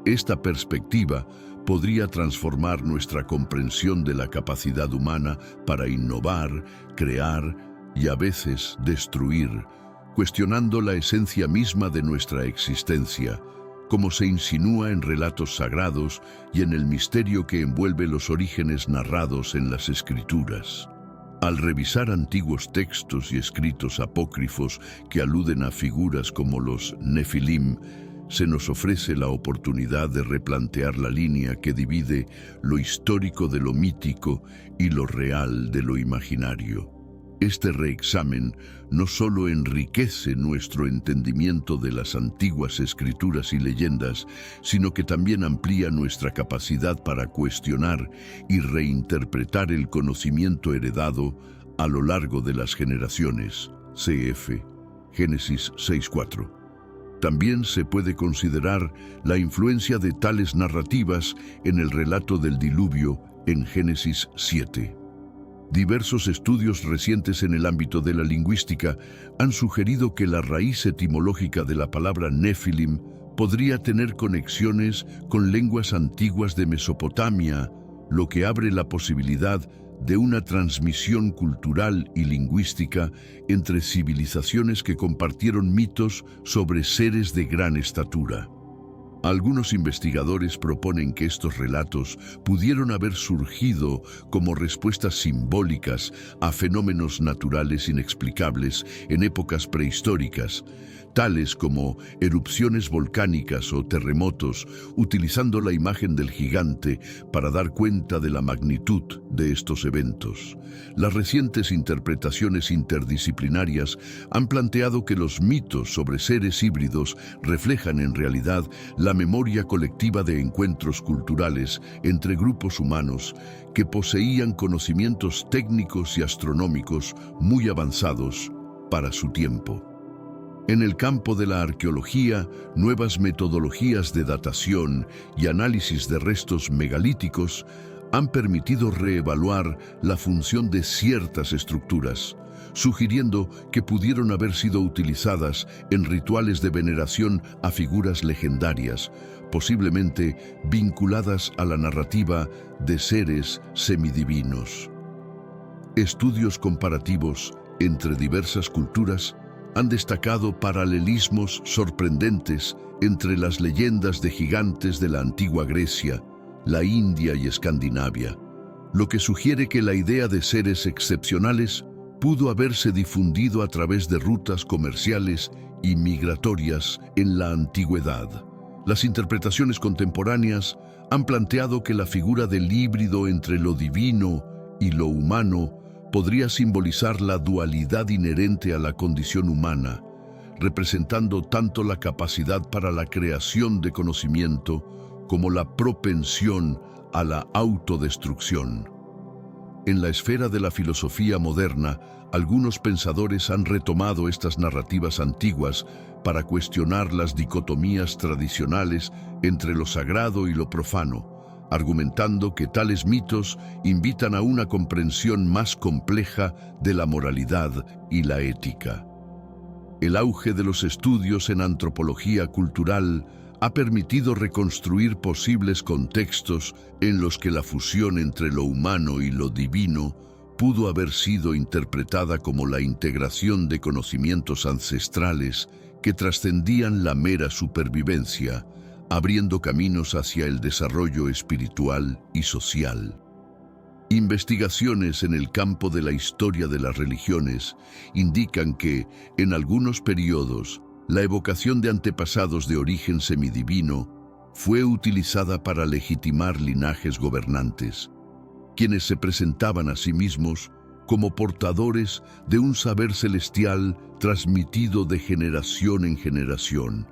Esta perspectiva podría transformar nuestra comprensión de la capacidad humana para innovar, crear y a veces destruir, cuestionando la esencia misma de nuestra existencia, como se insinúa en relatos sagrados y en el misterio que envuelve los orígenes narrados en las Escrituras. Al revisar antiguos textos y escritos apócrifos que aluden a figuras como los Nefilim, se nos ofrece la oportunidad de replantear la línea que divide lo histórico de lo mítico y lo real de lo imaginario. Este reexamen no solo enriquece nuestro entendimiento de las antiguas escrituras y leyendas, sino que también amplía nuestra capacidad para cuestionar y reinterpretar el conocimiento heredado a lo largo de las generaciones. Cf. Génesis 6:4. También se puede considerar la influencia de tales narrativas en el relato del diluvio en Génesis 7. Diversos estudios recientes en el ámbito de la lingüística han sugerido que la raíz etimológica de la palabra Nefilim podría tener conexiones con lenguas antiguas de Mesopotamia, lo que abre la posibilidad de una transmisión cultural y lingüística entre civilizaciones que compartieron mitos sobre seres de gran estatura. Algunos investigadores proponen que estos relatos pudieron haber surgido como respuestas simbólicas a fenómenos naturales inexplicables en épocas prehistóricas, tales como erupciones volcánicas o terremotos, utilizando la imagen del gigante para dar cuenta de la magnitud de estos eventos. Las recientes interpretaciones interdisciplinarias han planteado que los mitos sobre seres híbridos reflejan en realidad la memoria colectiva de encuentros culturales entre grupos humanos que poseían conocimientos técnicos y astronómicos muy avanzados para su tiempo. En el campo de la arqueología, nuevas metodologías de datación y análisis de restos megalíticos han permitido reevaluar la función de ciertas estructuras, sugiriendo que pudieron haber sido utilizadas en rituales de veneración a figuras legendarias, posiblemente vinculadas a la narrativa de seres semidivinos. Estudios comparativos entre diversas culturas han destacado paralelismos sorprendentes entre las leyendas de gigantes de la antigua Grecia, la India y Escandinavia, lo que sugiere que la idea de seres excepcionales pudo haberse difundido a través de rutas comerciales y migratorias en la antigüedad. Las interpretaciones contemporáneas han planteado que la figura del híbrido entre lo divino y lo humano podría simbolizar la dualidad inherente a la condición humana, representando tanto la capacidad para la creación de conocimiento como la propensión a la autodestrucción. En la esfera de la filosofía moderna, algunos pensadores han retomado estas narrativas antiguas para cuestionar las dicotomías tradicionales entre lo sagrado y lo profano, argumentando que tales mitos invitan a una comprensión más compleja de la moralidad y la ética. El auge de los estudios en antropología cultural ha permitido reconstruir posibles contextos en los que la fusión entre lo humano y lo divino pudo haber sido interpretada como la integración de conocimientos ancestrales que trascendían la mera supervivencia, abriendo caminos hacia el desarrollo espiritual y social. Investigaciones en el campo de la historia de las religiones indican que, en algunos periodos, la evocación de antepasados de origen semidivino fue utilizada para legitimar linajes gobernantes, quienes se presentaban a sí mismos como portadores de un saber celestial transmitido de generación en generación.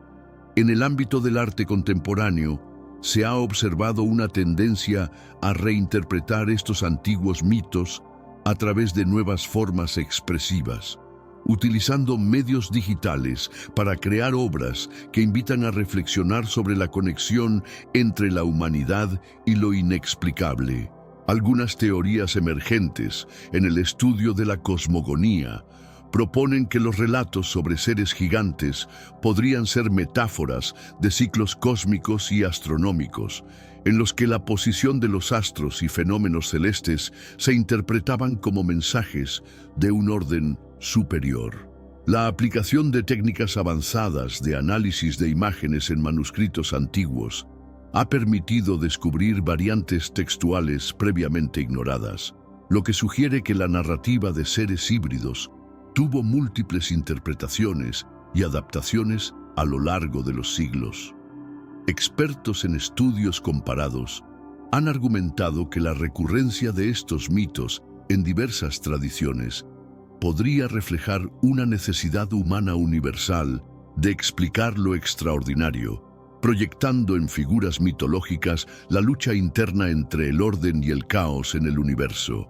En el ámbito del arte contemporáneo, se ha observado una tendencia a reinterpretar estos antiguos mitos a través de nuevas formas expresivas, utilizando medios digitales para crear obras que invitan a reflexionar sobre la conexión entre la humanidad y lo inexplicable. Algunas teorías emergentes en el estudio de la cosmogonía proponen que los relatos sobre seres gigantes podrían ser metáforas de ciclos cósmicos y astronómicos, en los que la posición de los astros y fenómenos celestes se interpretaban como mensajes de un orden superior. La aplicación de técnicas avanzadas de análisis de imágenes en manuscritos antiguos ha permitido descubrir variantes textuales previamente ignoradas, lo que sugiere que la narrativa de seres híbridos tuvo múltiples interpretaciones y adaptaciones a lo largo de los siglos. Expertos en estudios comparados han argumentado que la recurrencia de estos mitos en diversas tradiciones podría reflejar una necesidad humana universal de explicar lo extraordinario, proyectando en figuras mitológicas la lucha interna entre el orden y el caos en el universo.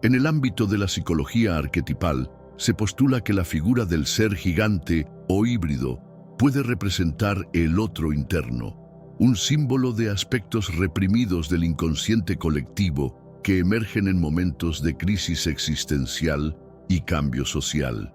En el ámbito de la psicología arquetipal, se postula que la figura del ser gigante o híbrido puede representar el otro interno, un símbolo de aspectos reprimidos del inconsciente colectivo que emergen en momentos de crisis existencial y cambio social.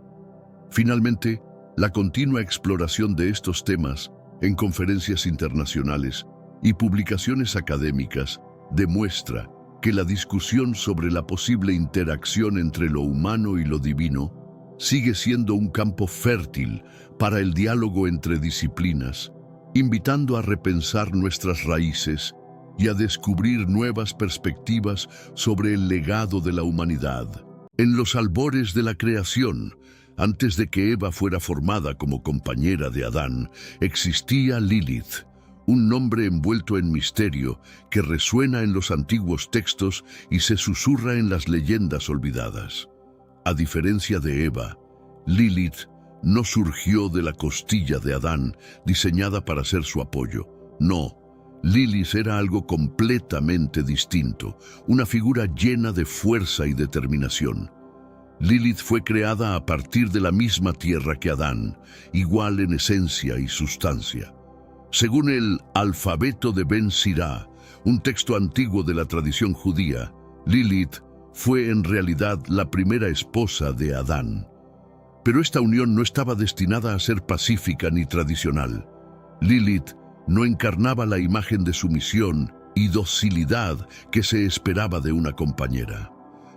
Finalmente, la continua exploración de estos temas en conferencias internacionales y publicaciones académicas demuestra que la discusión sobre la posible interacción entre lo humano y lo divino sigue siendo un campo fértil para el diálogo entre disciplinas, invitando a repensar nuestras raíces y a descubrir nuevas perspectivas sobre el legado de la humanidad. En los albores de la creación, antes de que Eva fuera formada como compañera de Adán, existía Lilith, un nombre envuelto en misterio que resuena en los antiguos textos y se susurra en las leyendas olvidadas. A diferencia de Eva, Lilith no surgió de la costilla de Adán, diseñada para ser su apoyo. No, Lilith era algo completamente distinto, una figura llena de fuerza y determinación. Lilith fue creada a partir de la misma tierra que Adán, igual en esencia y sustancia. Según el alfabeto de Ben Sirá, un texto antiguo de la tradición judía, Lilith fue en realidad la primera esposa de Adán. Pero esta unión no estaba destinada a ser pacífica ni tradicional. Lilith no encarnaba la imagen de sumisión y docilidad que se esperaba de una compañera.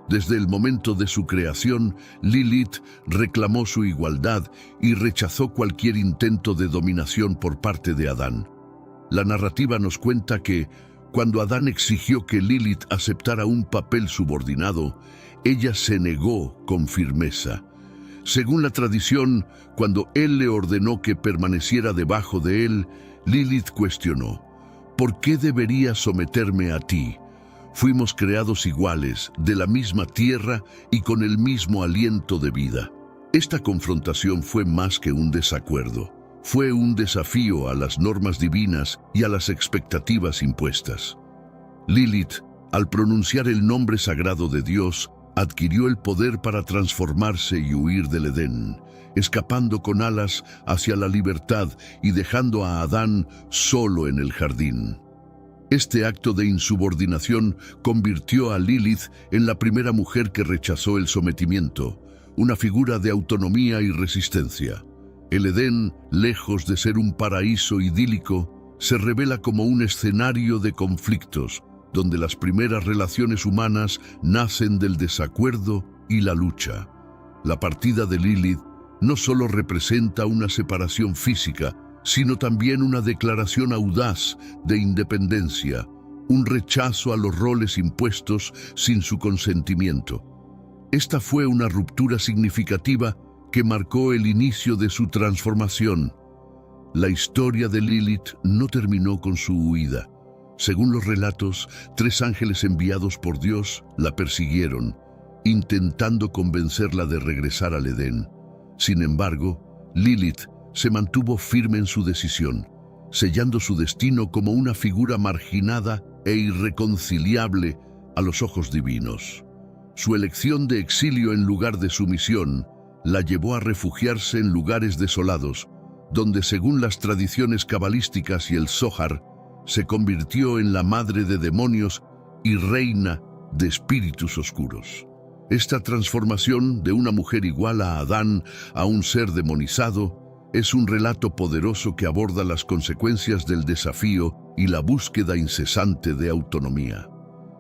Desde el momento de su creación, Lilith reclamó su igualdad y rechazó cualquier intento de dominación por parte de Adán. La narrativa nos cuenta que, cuando Adán exigió que Lilith aceptara un papel subordinado, ella se negó con firmeza. Según la tradición, cuando él le ordenó que permaneciera debajo de él, Lilith cuestionó: ¿por qué debería someterme a ti? Fuimos creados iguales, de la misma tierra y con el mismo aliento de vida. Esta confrontación fue más que un desacuerdo. Fue un desafío a las normas divinas y a las expectativas impuestas. Lilith, al pronunciar el nombre sagrado de Dios, adquirió el poder para transformarse y huir del Edén, escapando con alas hacia la libertad y dejando a Adán solo en el jardín. Este acto de insubordinación convirtió a Lilith en la primera mujer que rechazó el sometimiento, una figura de autonomía y resistencia. El Edén, lejos de ser un paraíso idílico, se revela como un escenario de conflictos, donde las primeras relaciones humanas nacen del desacuerdo y la lucha. La partida de Lilith no solo representa una separación física, sino también una declaración audaz de independencia, un rechazo a los roles impuestos sin su consentimiento. Esta fue una ruptura significativa que marcó el inicio de su transformación. La historia de Lilith no terminó con su huida. Según los relatos, 3 ángeles enviados por Dios la persiguieron, intentando convencerla de regresar al Edén. Sin embargo, Lilith se mantuvo firme en su decisión, sellando su destino como una figura marginada e irreconciliable a los ojos divinos. Su elección de exilio en lugar de sumisión la llevó a refugiarse en lugares desolados, donde, según las tradiciones cabalísticas y el Zohar, se convirtió en la madre de demonios y reina de espíritus oscuros. Esta transformación de una mujer igual a Adán a un ser demonizado es un relato poderoso que aborda las consecuencias del desafío y la búsqueda incesante de autonomía.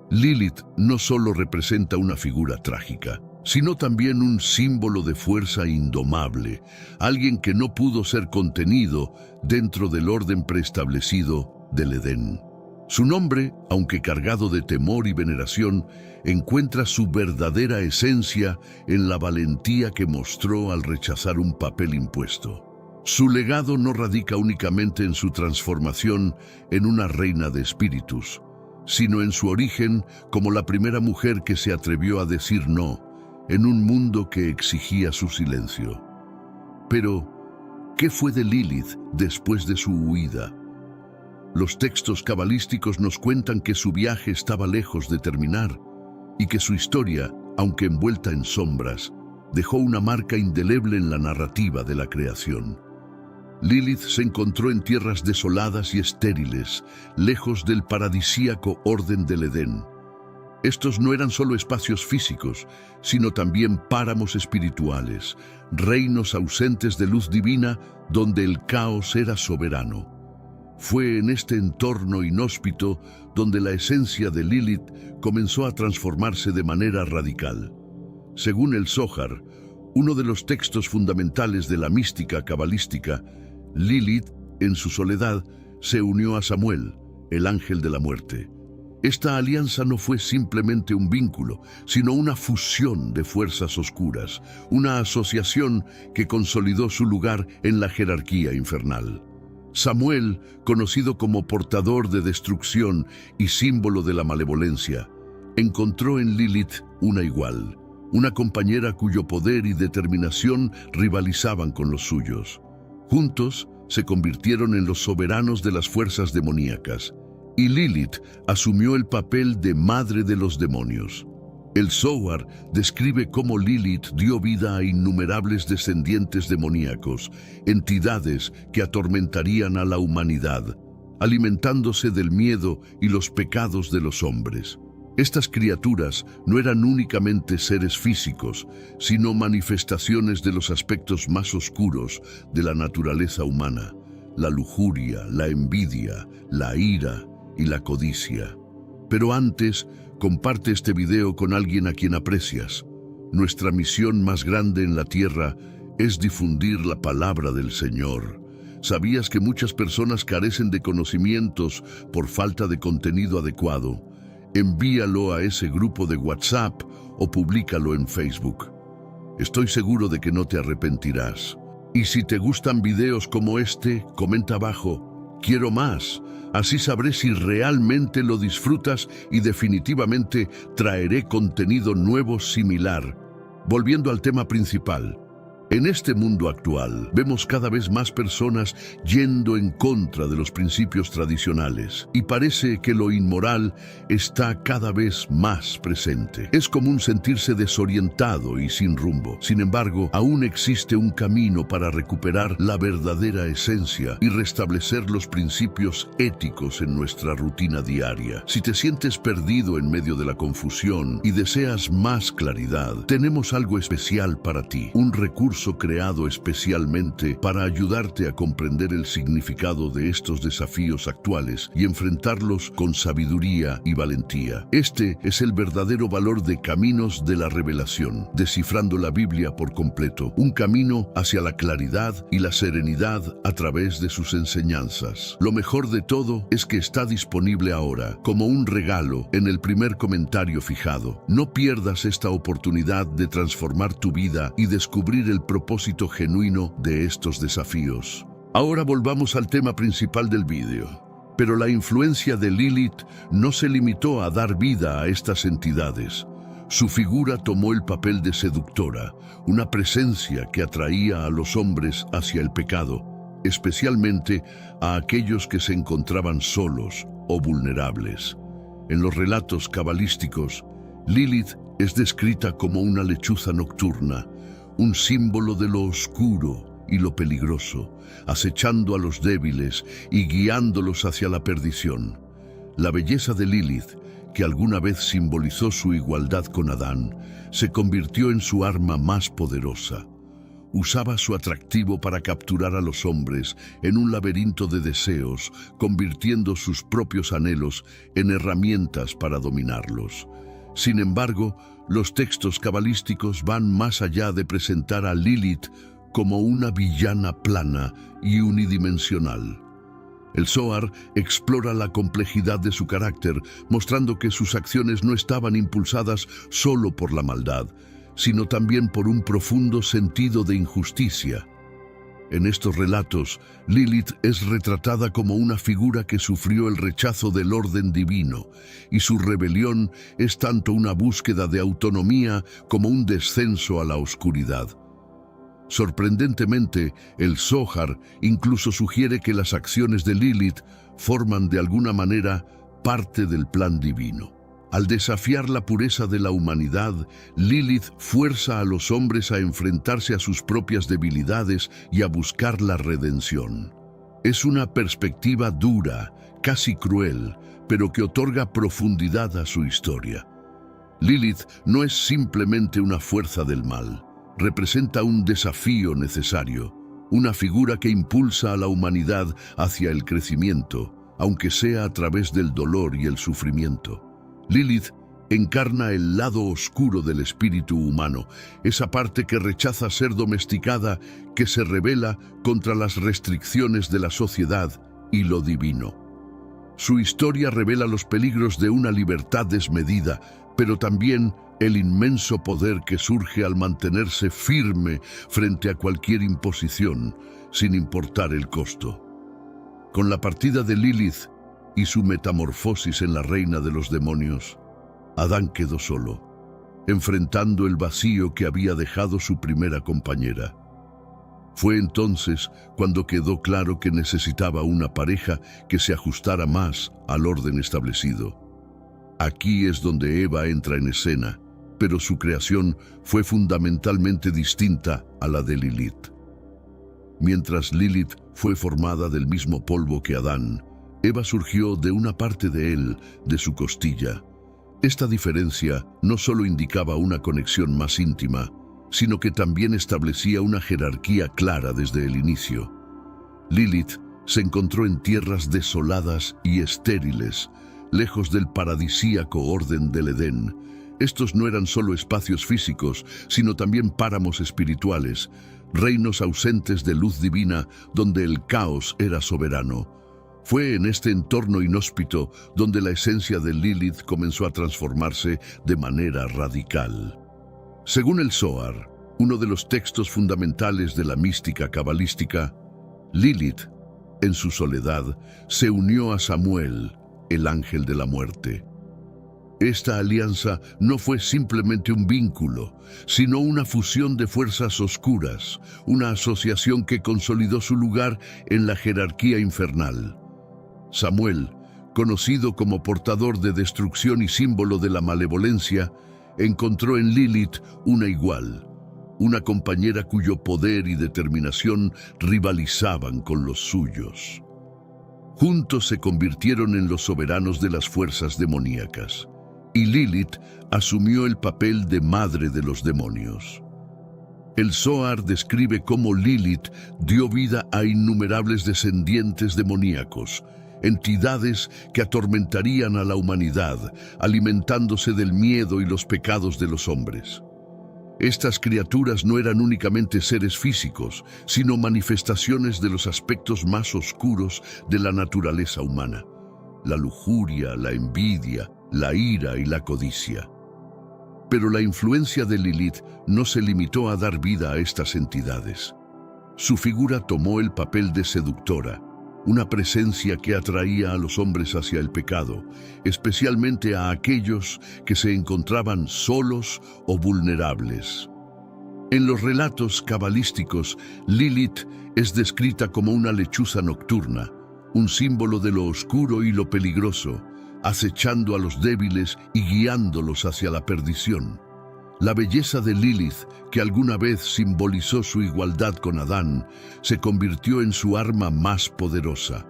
Lilith no solo representa una figura trágica, sino también un símbolo de fuerza indomable, alguien que no pudo ser contenido dentro del orden preestablecido del Edén. Su nombre, aunque cargado de temor y veneración, encuentra su verdadera esencia en la valentía que mostró al rechazar un papel impuesto. Su legado no radica únicamente en su transformación en una reina de espíritus, sino en su origen como la primera mujer que se atrevió a decir no en un mundo que exigía su silencio. Pero, ¿qué fue de Lilith después de su huida? Los textos cabalísticos nos cuentan que su viaje estaba lejos de terminar y que su historia, aunque envuelta en sombras, dejó una marca indeleble en la narrativa de la creación. Lilith se encontró en tierras desoladas y estériles, lejos del paradisíaco orden del Edén. Estos no eran solo espacios físicos, sino también páramos espirituales, reinos ausentes de luz divina donde el caos era soberano. Fue en este entorno inhóspito donde la esencia de Lilith comenzó a transformarse de manera radical. Según el Zohar, uno de los textos fundamentales de la mística cabalística, Lilith, en su soledad, se unió a Samuel, el ángel de la muerte. Esta alianza no fue simplemente un vínculo, sino una fusión de fuerzas oscuras, una asociación que consolidó su lugar en la jerarquía infernal. Samuel, conocido como portador de destrucción y símbolo de la malevolencia, encontró en Lilith una igual, una compañera cuyo poder y determinación rivalizaban con los suyos. Juntos se convirtieron en los soberanos de las fuerzas demoníacas, y Lilith asumió el papel de madre de los demonios. El Zohar describe cómo Lilith dio vida a innumerables descendientes demoníacos, entidades que atormentarían a la humanidad, alimentándose del miedo y los pecados de los hombres. Estas criaturas no eran únicamente seres físicos, sino manifestaciones de los aspectos más oscuros de la naturaleza humana: la lujuria, la envidia, la ira y la codicia. Pero antes, comparte este video con alguien a quien aprecias. Nuestra misión más grande en la tierra es difundir la palabra del Señor. ¿Sabías que muchas personas carecen de conocimientos por falta de contenido adecuado? Envíalo a ese grupo de WhatsApp o públicalo en Facebook. Estoy seguro de que no te arrepentirás. Y si te gustan videos como este, comenta abajo: quiero más. Así sabré si realmente lo disfrutas y definitivamente traeré contenido nuevo similar. Volviendo al tema principal. En este mundo actual, vemos cada vez más personas yendo en contra de los principios tradicionales, y parece que lo inmoral está cada vez más presente. Es común sentirse desorientado y sin rumbo. Sin embargo, aún existe un camino para recuperar la verdadera esencia y restablecer los principios éticos en nuestra rutina diaria. Si te sientes perdido en medio de la confusión y deseas más claridad, tenemos algo especial para ti, un recurso creado especialmente para ayudarte a comprender el significado de estos desafíos actuales y enfrentarlos con sabiduría y valentía. Este es el verdadero valor de Caminos de la Revelación, descifrando la Biblia por completo, un camino hacia la claridad y la serenidad a través de sus enseñanzas. Lo mejor de todo es que está disponible ahora, como un regalo, en el primer comentario fijado. No pierdas esta oportunidad de transformar tu vida y descubrir el propósito genuino de estos desafíos. Ahora volvamos al tema principal del vídeo. Pero la influencia de Lilith no se limitó a dar vida a estas entidades. Su figura tomó el papel de seductora, una presencia que atraía a los hombres hacia el pecado, especialmente a aquellos que se encontraban solos o vulnerables. En los relatos cabalísticos, Lilith es descrita como una lechuza nocturna, un símbolo de lo oscuro y lo peligroso, acechando a los débiles y guiándolos hacia la perdición. La belleza de Lilith, que alguna vez simbolizó su igualdad con Adán, se convirtió en su arma más poderosa. Usaba su atractivo para capturar a los hombres en un laberinto de deseos, convirtiendo sus propios anhelos en herramientas para dominarlos. Sin embargo, los textos cabalísticos van más allá de presentar a Lilith como una villana plana y unidimensional. El Zohar explora la complejidad de su carácter, mostrando que sus acciones no estaban impulsadas solo por la maldad, sino también por un profundo sentido de injusticia. En estos relatos, Lilith es retratada como una figura que sufrió el rechazo del orden divino, y su rebelión es tanto una búsqueda de autonomía como un descenso a la oscuridad. Sorprendentemente, el Zohar incluso sugiere que las acciones de Lilith forman de alguna manera parte del plan divino. Al desafiar la pureza de la humanidad, Lilith fuerza a los hombres a enfrentarse a sus propias debilidades y a buscar la redención. Es una perspectiva dura, casi cruel, pero que otorga profundidad a su historia. Lilith no es simplemente una fuerza del mal, representa un desafío necesario, una figura que impulsa a la humanidad hacia el crecimiento, aunque sea a través del dolor y el sufrimiento. Lilith encarna el lado oscuro del espíritu humano, esa parte que rechaza ser domesticada, que se rebela contra las restricciones de la sociedad y lo divino. Su historia revela los peligros de una libertad desmedida, pero también el inmenso poder que surge al mantenerse firme frente a cualquier imposición, sin importar el costo. Con la partida de Lilith y su metamorfosis en la reina de los demonios, Adán quedó solo, enfrentando el vacío que había dejado su primera compañera. Fue entonces cuando quedó claro que necesitaba una pareja que se ajustara más al orden establecido. Aquí es donde Eva entra en escena, pero su creación fue fundamentalmente distinta a la de Lilith. Mientras Lilith fue formada del mismo polvo que Adán, Eva surgió de una parte de él, de su costilla. Esta diferencia no solo indicaba una conexión más íntima, sino que también establecía una jerarquía clara desde el inicio. Lilith se encontró en tierras desoladas y estériles, lejos del paradisíaco orden del Edén. Estos no eran solo espacios físicos, sino también páramos espirituales, reinos ausentes de luz divina donde el caos era soberano. Fue en este entorno inhóspito donde la esencia de Lilith comenzó a transformarse de manera radical. Según el Zohar, uno de los textos fundamentales de la mística cabalística, Lilith, en su soledad, se unió a Samuel, el ángel de la muerte. Esta alianza no fue simplemente un vínculo, sino una fusión de fuerzas oscuras, una asociación que consolidó su lugar en la jerarquía infernal. Samuel, conocido como portador de destrucción y símbolo de la malevolencia, encontró en Lilith una igual, una compañera cuyo poder y determinación rivalizaban con los suyos. Juntos se convirtieron en los soberanos de las fuerzas demoníacas, y Lilith asumió el papel de madre de los demonios. El Zohar describe cómo Lilith dio vida a innumerables descendientes demoníacos, entidades que atormentarían a la humanidad, alimentándose del miedo y los pecados de los hombres. Estas criaturas no eran únicamente seres físicos, sino manifestaciones de los aspectos más oscuros de la naturaleza humana: la lujuria, la envidia, la ira y la codicia. Pero la influencia de Lilith no se limitó a dar vida a estas entidades. Su figura tomó el papel de seductora, una presencia que atraía a los hombres hacia el pecado, especialmente a aquellos que se encontraban solos o vulnerables. En los relatos cabalísticos, Lilith es descrita como una lechuza nocturna, un símbolo de lo oscuro y lo peligroso, acechando a los débiles y guiándolos hacia la perdición. La belleza de Lilith, que alguna vez simbolizó su igualdad con Adán, se convirtió en su arma más poderosa.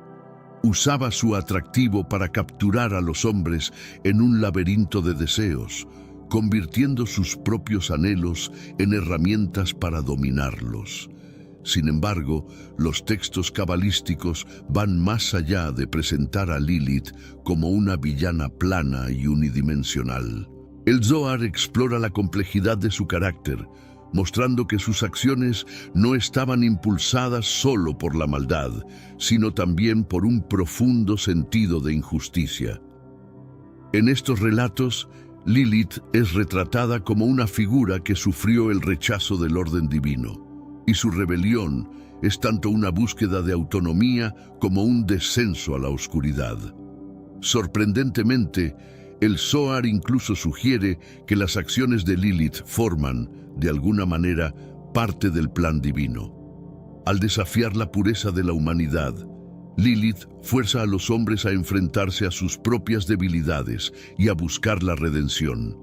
Usaba su atractivo para capturar a los hombres en un laberinto de deseos, convirtiendo sus propios anhelos en herramientas para dominarlos. Sin embargo, los textos cabalísticos van más allá de presentar a Lilith como una villana plana y unidimensional. El Zohar explora la complejidad de su carácter, mostrando que sus acciones no estaban impulsadas solo por la maldad, sino también por un profundo sentido de injusticia. En estos relatos, Lilith es retratada como una figura que sufrió el rechazo del orden divino, y su rebelión es tanto una búsqueda de autonomía como un descenso a la oscuridad. Sorprendentemente, el Zohar incluso sugiere que las acciones de Lilith forman, de alguna manera, parte del plan divino. Al desafiar la pureza de la humanidad, Lilith fuerza a los hombres a enfrentarse a sus propias debilidades y a buscar la redención.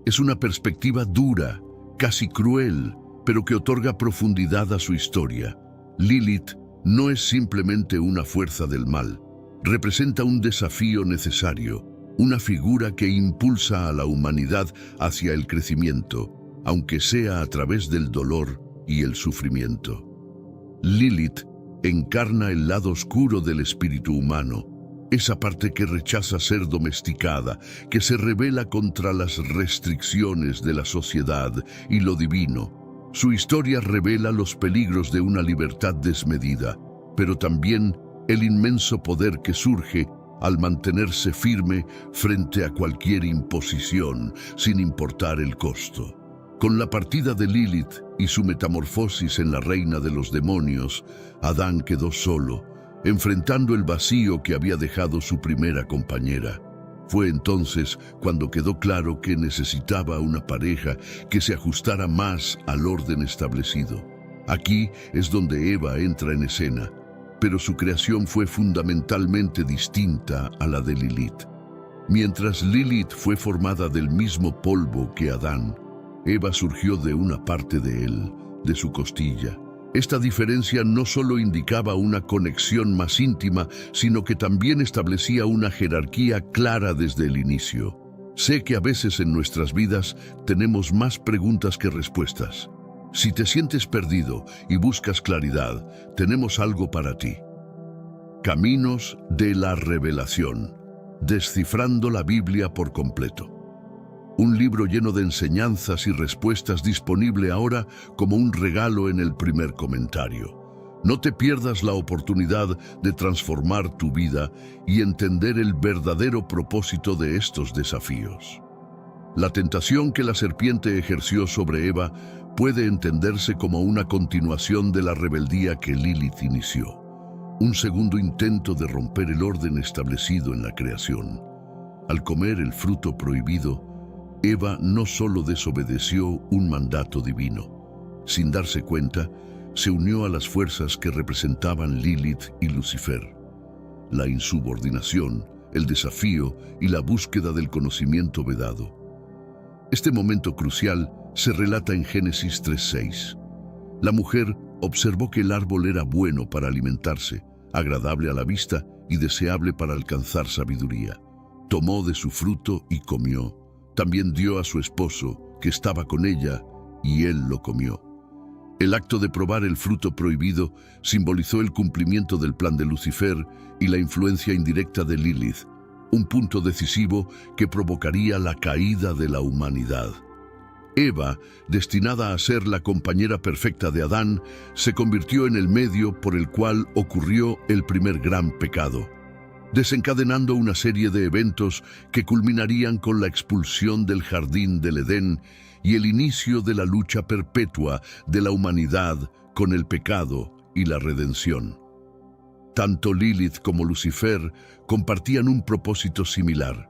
Es una perspectiva dura, casi cruel, pero que otorga profundidad a su historia. Lilith no es simplemente una fuerza del mal, representa un desafío necesario, una figura que impulsa a la humanidad hacia el crecimiento, aunque sea a través del dolor y el sufrimiento. Lilith encarna el lado oscuro del espíritu humano, esa parte que rechaza ser domesticada, que se rebela contra las restricciones de la sociedad y lo divino. Su historia revela los peligros de una libertad desmedida, pero también el inmenso poder que surge al mantenerse firme frente a cualquier imposición, sin importar el costo. Con la partida de Lilith y su metamorfosis en la reina de los demonios, Adán quedó solo, enfrentando el vacío que había dejado su primera compañera. Fue entonces cuando quedó claro que necesitaba una pareja que se ajustara más al orden establecido. Aquí es donde Eva entra en escena, pero su creación fue fundamentalmente distinta a la de Lilith. Mientras Lilith fue formada del mismo polvo que Adán, Eva surgió de una parte de él, de su costilla. Esta diferencia no solo indicaba una conexión más íntima, sino que también establecía una jerarquía clara desde el inicio. Sé que a veces en nuestras vidas tenemos más preguntas que respuestas. Si te sientes perdido y buscas claridad, tenemos algo para ti. Caminos de la Revelación. Descifrando la Biblia por completo. Un libro lleno de enseñanzas y respuestas disponible ahora como un regalo en el primer comentario. No te pierdas la oportunidad de transformar tu vida y entender el verdadero propósito de estos desafíos. La tentación que la serpiente ejerció sobre Eva puede entenderse como una continuación de la rebeldía que Lilith inició. Un segundo intento de romper el orden establecido en la creación. Al comer el fruto prohibido, Eva no solo desobedeció un mandato divino. Sin darse cuenta, se unió a las fuerzas que representaban Lilith y Lucifer. La insubordinación, el desafío y la búsqueda del conocimiento vedado. Este momento crucial se relata en Génesis 3:6. La mujer observó que el árbol era bueno para alimentarse, agradable a la vista y deseable para alcanzar sabiduría. Tomó de su fruto y comió. También dio a su esposo, que estaba con ella, y él lo comió. El acto de probar el fruto prohibido simbolizó el cumplimiento del plan de Lucifer y la influencia indirecta de Lilith, un punto decisivo que provocaría la caída de la humanidad. Eva, destinada a ser la compañera perfecta de Adán, se convirtió en el medio por el cual ocurrió el primer gran pecado, desencadenando una serie de eventos que culminarían con la expulsión del jardín del Edén y el inicio de la lucha perpetua de la humanidad con el pecado y la redención. Tanto Lilith como Lucifer compartían un propósito similar,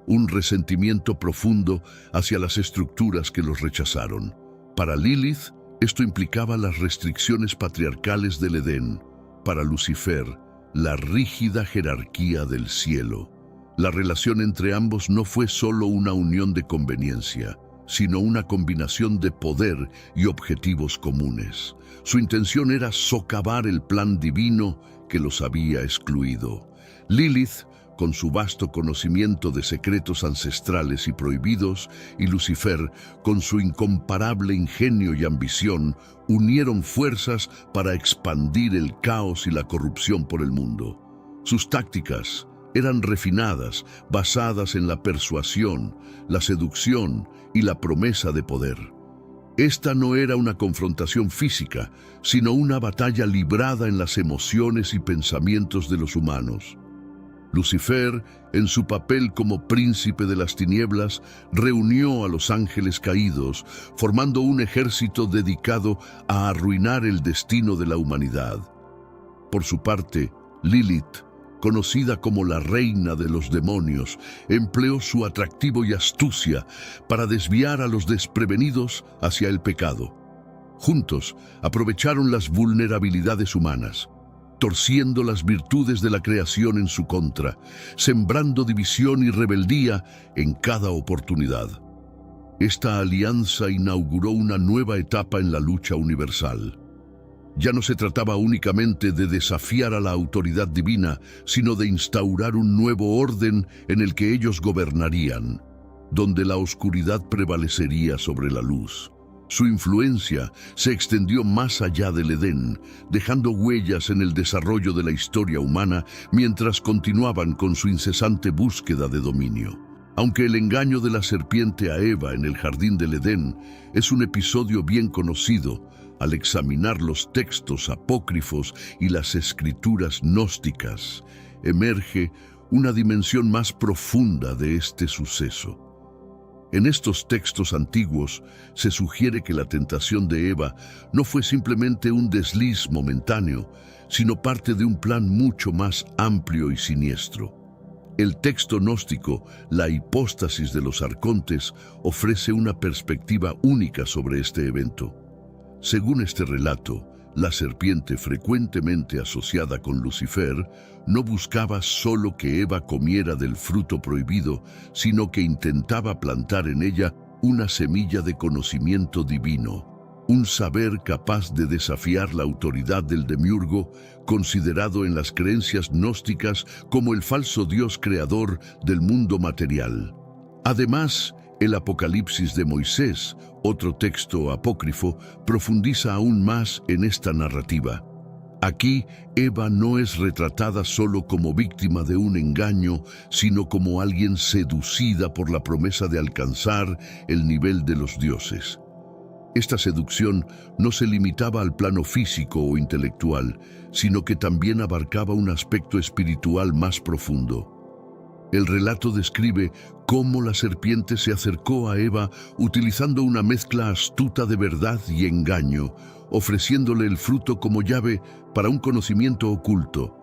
un resentimiento profundo hacia las estructuras que los rechazaron. Para Lilith, esto implicaba las restricciones patriarcales del Edén. Para Lucifer, la rígida jerarquía del cielo. La relación entre ambos no fue solo una unión de conveniencia, sino una combinación de poder y objetivos comunes. Su intención era socavar el plan divino que los había excluido. Lilith, con su vasto conocimiento de secretos ancestrales y prohibidos, y Lucifer, con su incomparable ingenio y ambición, unieron fuerzas para expandir el caos y la corrupción por el mundo. Sus tácticas eran refinadas, basadas en la persuasión, la seducción y la promesa de poder. Esta no era una confrontación física, sino una batalla librada en las emociones y pensamientos de los humanos. Lucifer, en su papel como príncipe de las tinieblas, reunió a los ángeles caídos, formando un ejército dedicado a arruinar el destino de la humanidad. Por su parte, Lilith, conocida como la reina de los demonios, empleó su atractivo y astucia para desviar a los desprevenidos hacia el pecado. Juntos, aprovecharon las vulnerabilidades humanas, torciendo las virtudes de la creación en su contra, sembrando división y rebeldía en cada oportunidad. Esta alianza inauguró una nueva etapa en la lucha universal. Ya no se trataba únicamente de desafiar a la autoridad divina, sino de instaurar un nuevo orden en el que ellos gobernarían, donde la oscuridad prevalecería sobre la luz. Su influencia se extendió más allá del Edén, dejando huellas en el desarrollo de la historia humana mientras continuaban con su incesante búsqueda de dominio. Aunque el engaño de la serpiente a Eva en el jardín del Edén es un episodio bien conocido, al examinar los textos apócrifos y las escrituras gnósticas, emerge una dimensión más profunda de este suceso. En estos textos antiguos se sugiere que la tentación de Eva no fue simplemente un desliz momentáneo, sino parte de un plan mucho más amplio y siniestro. El texto gnóstico, la hipóstasis de los arcontes, ofrece una perspectiva única sobre este evento. Según este relato, la serpiente, frecuentemente asociada con Lucifer, no buscaba solo que Eva comiera del fruto prohibido, sino que intentaba plantar en ella una semilla de conocimiento divino, un saber capaz de desafiar la autoridad del demiurgo, considerado en las creencias gnósticas como el falso dios creador del mundo material. Además, el Apocalipsis de Moisés, otro texto apócrifo, profundiza aún más en esta narrativa. Aquí, Eva no es retratada solo como víctima de un engaño, sino como alguien seducida por la promesa de alcanzar el nivel de los dioses. Esta seducción no se limitaba al plano físico o intelectual, sino que también abarcaba un aspecto espiritual más profundo. El relato describe cómo la serpiente se acercó a Eva utilizando una mezcla astuta de verdad y engaño, ofreciéndole el fruto como llave para un conocimiento oculto.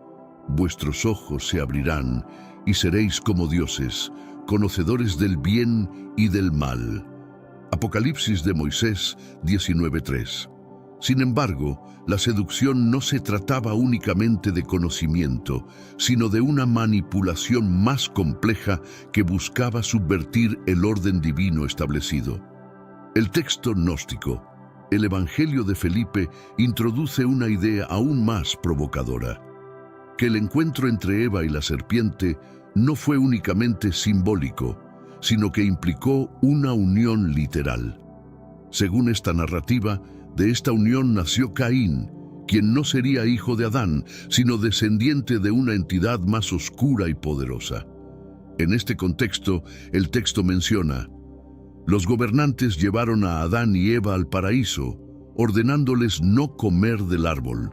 Vuestros ojos se abrirán y seréis como dioses, conocedores del bien y del mal. Apocalipsis de Moisés 19:3. Sin embargo, la seducción no se trataba únicamente de conocimiento, sino de una manipulación más compleja que buscaba subvertir el orden divino establecido. El texto gnóstico, el Evangelio de Felipe, introduce una idea aún más provocadora: que el encuentro entre Eva y la serpiente no fue únicamente simbólico, sino que implicó una unión literal. Según esta narrativa, de esta unión nació Caín, quien no sería hijo de Adán, sino descendiente de una entidad más oscura y poderosa. En este contexto, el texto menciona: los gobernantes llevaron a Adán y Eva al paraíso, ordenándoles no comer del árbol.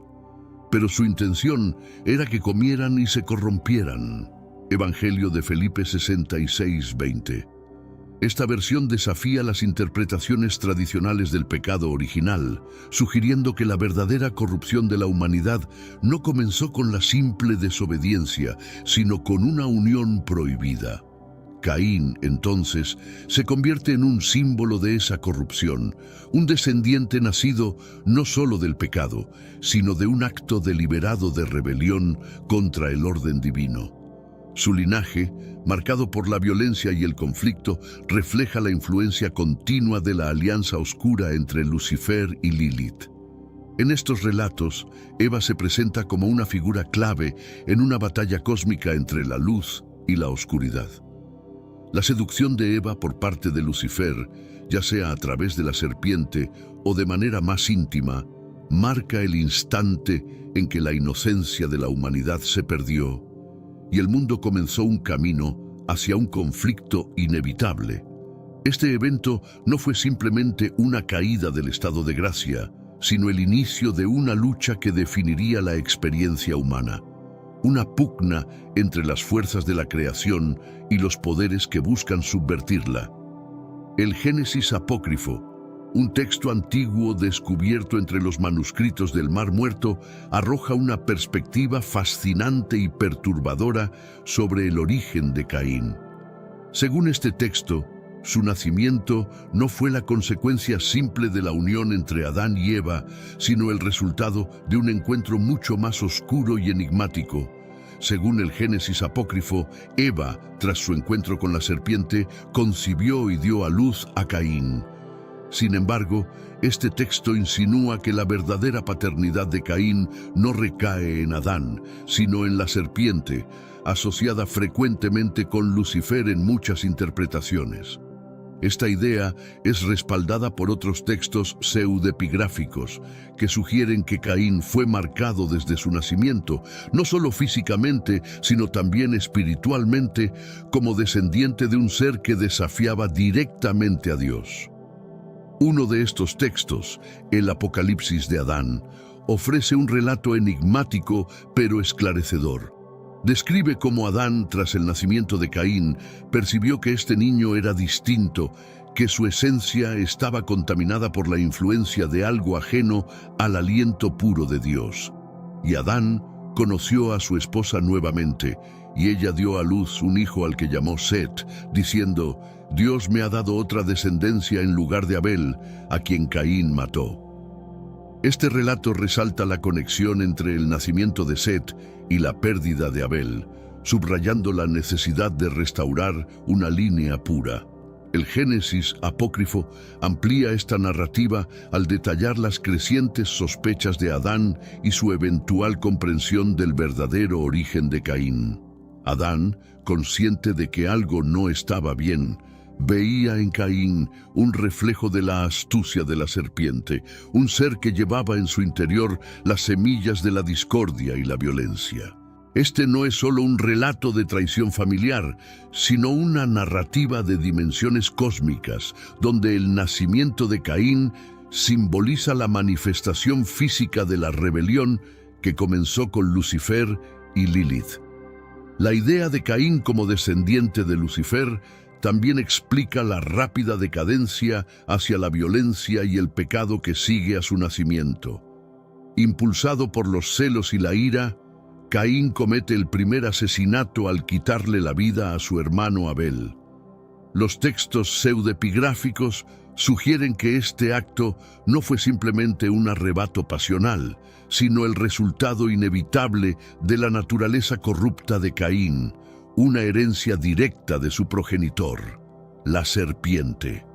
Pero su intención era que comieran y se corrompieran. Evangelio de Felipe 66:20. Esta versión desafía las interpretaciones tradicionales del pecado original, sugiriendo que la verdadera corrupción de la humanidad no comenzó con la simple desobediencia, sino con una unión prohibida. Caín, entonces, se convierte en un símbolo de esa corrupción, un descendiente nacido no solo del pecado, sino de un acto deliberado de rebelión contra el orden divino. Su linaje, marcado por la violencia y el conflicto, refleja la influencia continua de la alianza oscura entre Lucifer y Lilith. En estos relatos, Eva se presenta como una figura clave en una batalla cósmica entre la luz y la oscuridad. La seducción de Eva por parte de Lucifer, ya sea a través de la serpiente o de manera más íntima, marca el instante en que la inocencia de la humanidad se perdió y el mundo comenzó un camino hacia un conflicto inevitable. Este evento no fue simplemente una caída del estado de gracia, sino el inicio de una lucha que definiría la experiencia humana. una pugna entre las fuerzas de la creación y los poderes que buscan subvertirla. El Génesis apócrifo, un texto antiguo descubierto entre los manuscritos del Mar Muerto, arroja una perspectiva fascinante y perturbadora sobre el origen de Caín. Según este texto, su nacimiento no fue la consecuencia simple de la unión entre Adán y Eva, sino el resultado de un encuentro mucho más oscuro y enigmático. Según el Génesis apócrifo, Eva, tras su encuentro con la serpiente, concibió y dio a luz a Caín. Sin embargo, este texto insinúa que la verdadera paternidad de Caín no recae en Adán, sino en la serpiente, asociada frecuentemente con Lucifer en muchas interpretaciones. Esta idea es respaldada por otros textos pseudepigráficos que sugieren que Caín fue marcado desde su nacimiento, no solo físicamente, sino también espiritualmente, como descendiente de un ser que desafiaba directamente a Dios. Uno de estos textos, el Apocalipsis de Adán, ofrece un relato enigmático pero esclarecedor. Describe cómo Adán, tras el nacimiento de Caín, percibió que este niño era distinto, que su esencia estaba contaminada por la influencia de algo ajeno al aliento puro de Dios. Y Adán conoció a su esposa nuevamente, y ella dio a luz un hijo al que llamó Set, diciendo: «Dios me ha dado otra descendencia en lugar de Abel, a quien Caín mató». Este relato resalta la conexión entre el nacimiento de Set y la pérdida de Abel, subrayando la necesidad de restaurar una línea pura. El Génesis apócrifo amplía esta narrativa al detallar las crecientes sospechas de Adán y su eventual comprensión del verdadero origen de Caín. Adán, consciente de que algo no estaba bien, veía en Caín un reflejo de la astucia de la serpiente, un ser que llevaba en su interior las semillas de la discordia y la violencia. Este no es solo un relato de traición familiar, sino una narrativa de dimensiones cósmicas, donde el nacimiento de Caín simboliza la manifestación física de la rebelión que comenzó con Lucifer y Lilith. La idea de Caín como descendiente de Lucifer también explica la rápida decadencia hacia la violencia y el pecado que sigue a su nacimiento. Impulsado por los celos y la ira, Caín comete el primer asesinato al quitarle la vida a su hermano Abel. Los textos pseudepigráficos sugieren que este acto no fue simplemente un arrebato pasional, sino el resultado inevitable de la naturaleza corrupta de Caín, una herencia directa de su progenitor, la serpiente.